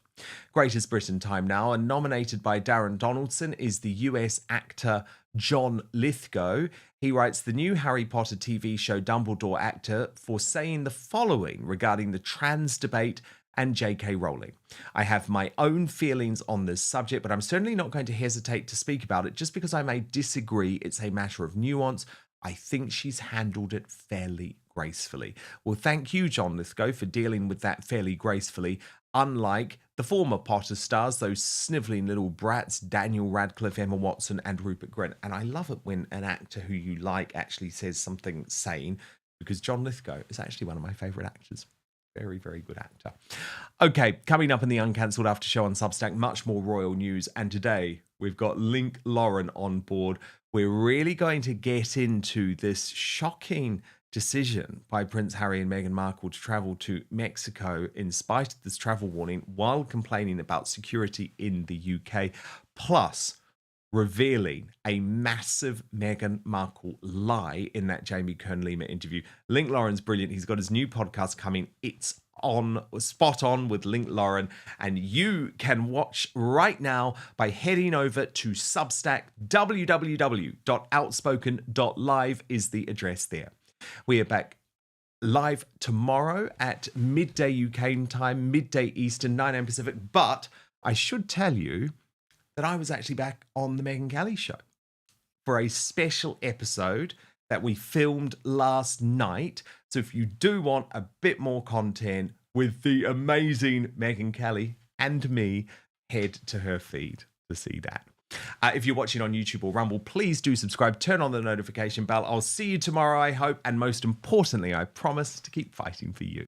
Greatest Britain time now, and nominated by Darren Donaldson is the US actor John Lithgow. He writes, the new Harry Potter TV show Dumbledore actor for saying the following regarding the trans debate and J.K. Rowling. I have my own feelings on this subject, but I'm certainly not going to hesitate to speak about it just because I may disagree. It's a matter of nuance. I think she's handled it fairly gracefully. Well, thank you, John Lithgow, for dealing with that fairly gracefully, unlike the former Potter stars, those snivelling little brats, Daniel Radcliffe, Emma Watson, and Rupert Grint. And I love it when an actor who you like actually says something sane, because John Lithgow is actually one of my favourite actors. Very, very good actor. Okay, coming up in the Uncancelled After Show on Substack, much more royal news. And today we've got Link Lauren on board. We're really going to get into this shocking decision by Prince Harry and Meghan Markle to travel to Mexico in spite of this travel warning while complaining about security in the UK, plus revealing a massive Meghan Markle lie in that Jamie Kern-Lima interview. Link Lauren's brilliant. He's got his new podcast coming. It's on Spot On with Link Lauren, and you can watch right now by heading over to Substack. www.outspoken.live is the address there. We are back live tomorrow at midday UK time, midday Eastern, 9 a.m. Pacific. But I should tell you that I was actually back on the Megyn Kelly show for a special episode that we filmed last night. So if you do want a bit more content with the amazing Megyn Kelly and me, head to her feed to see that. If you're watching on YouTube or Rumble, please do subscribe, turn on the notification bell. I'll see you tomorrow, I hope. And most importantly, I promise to keep fighting for you.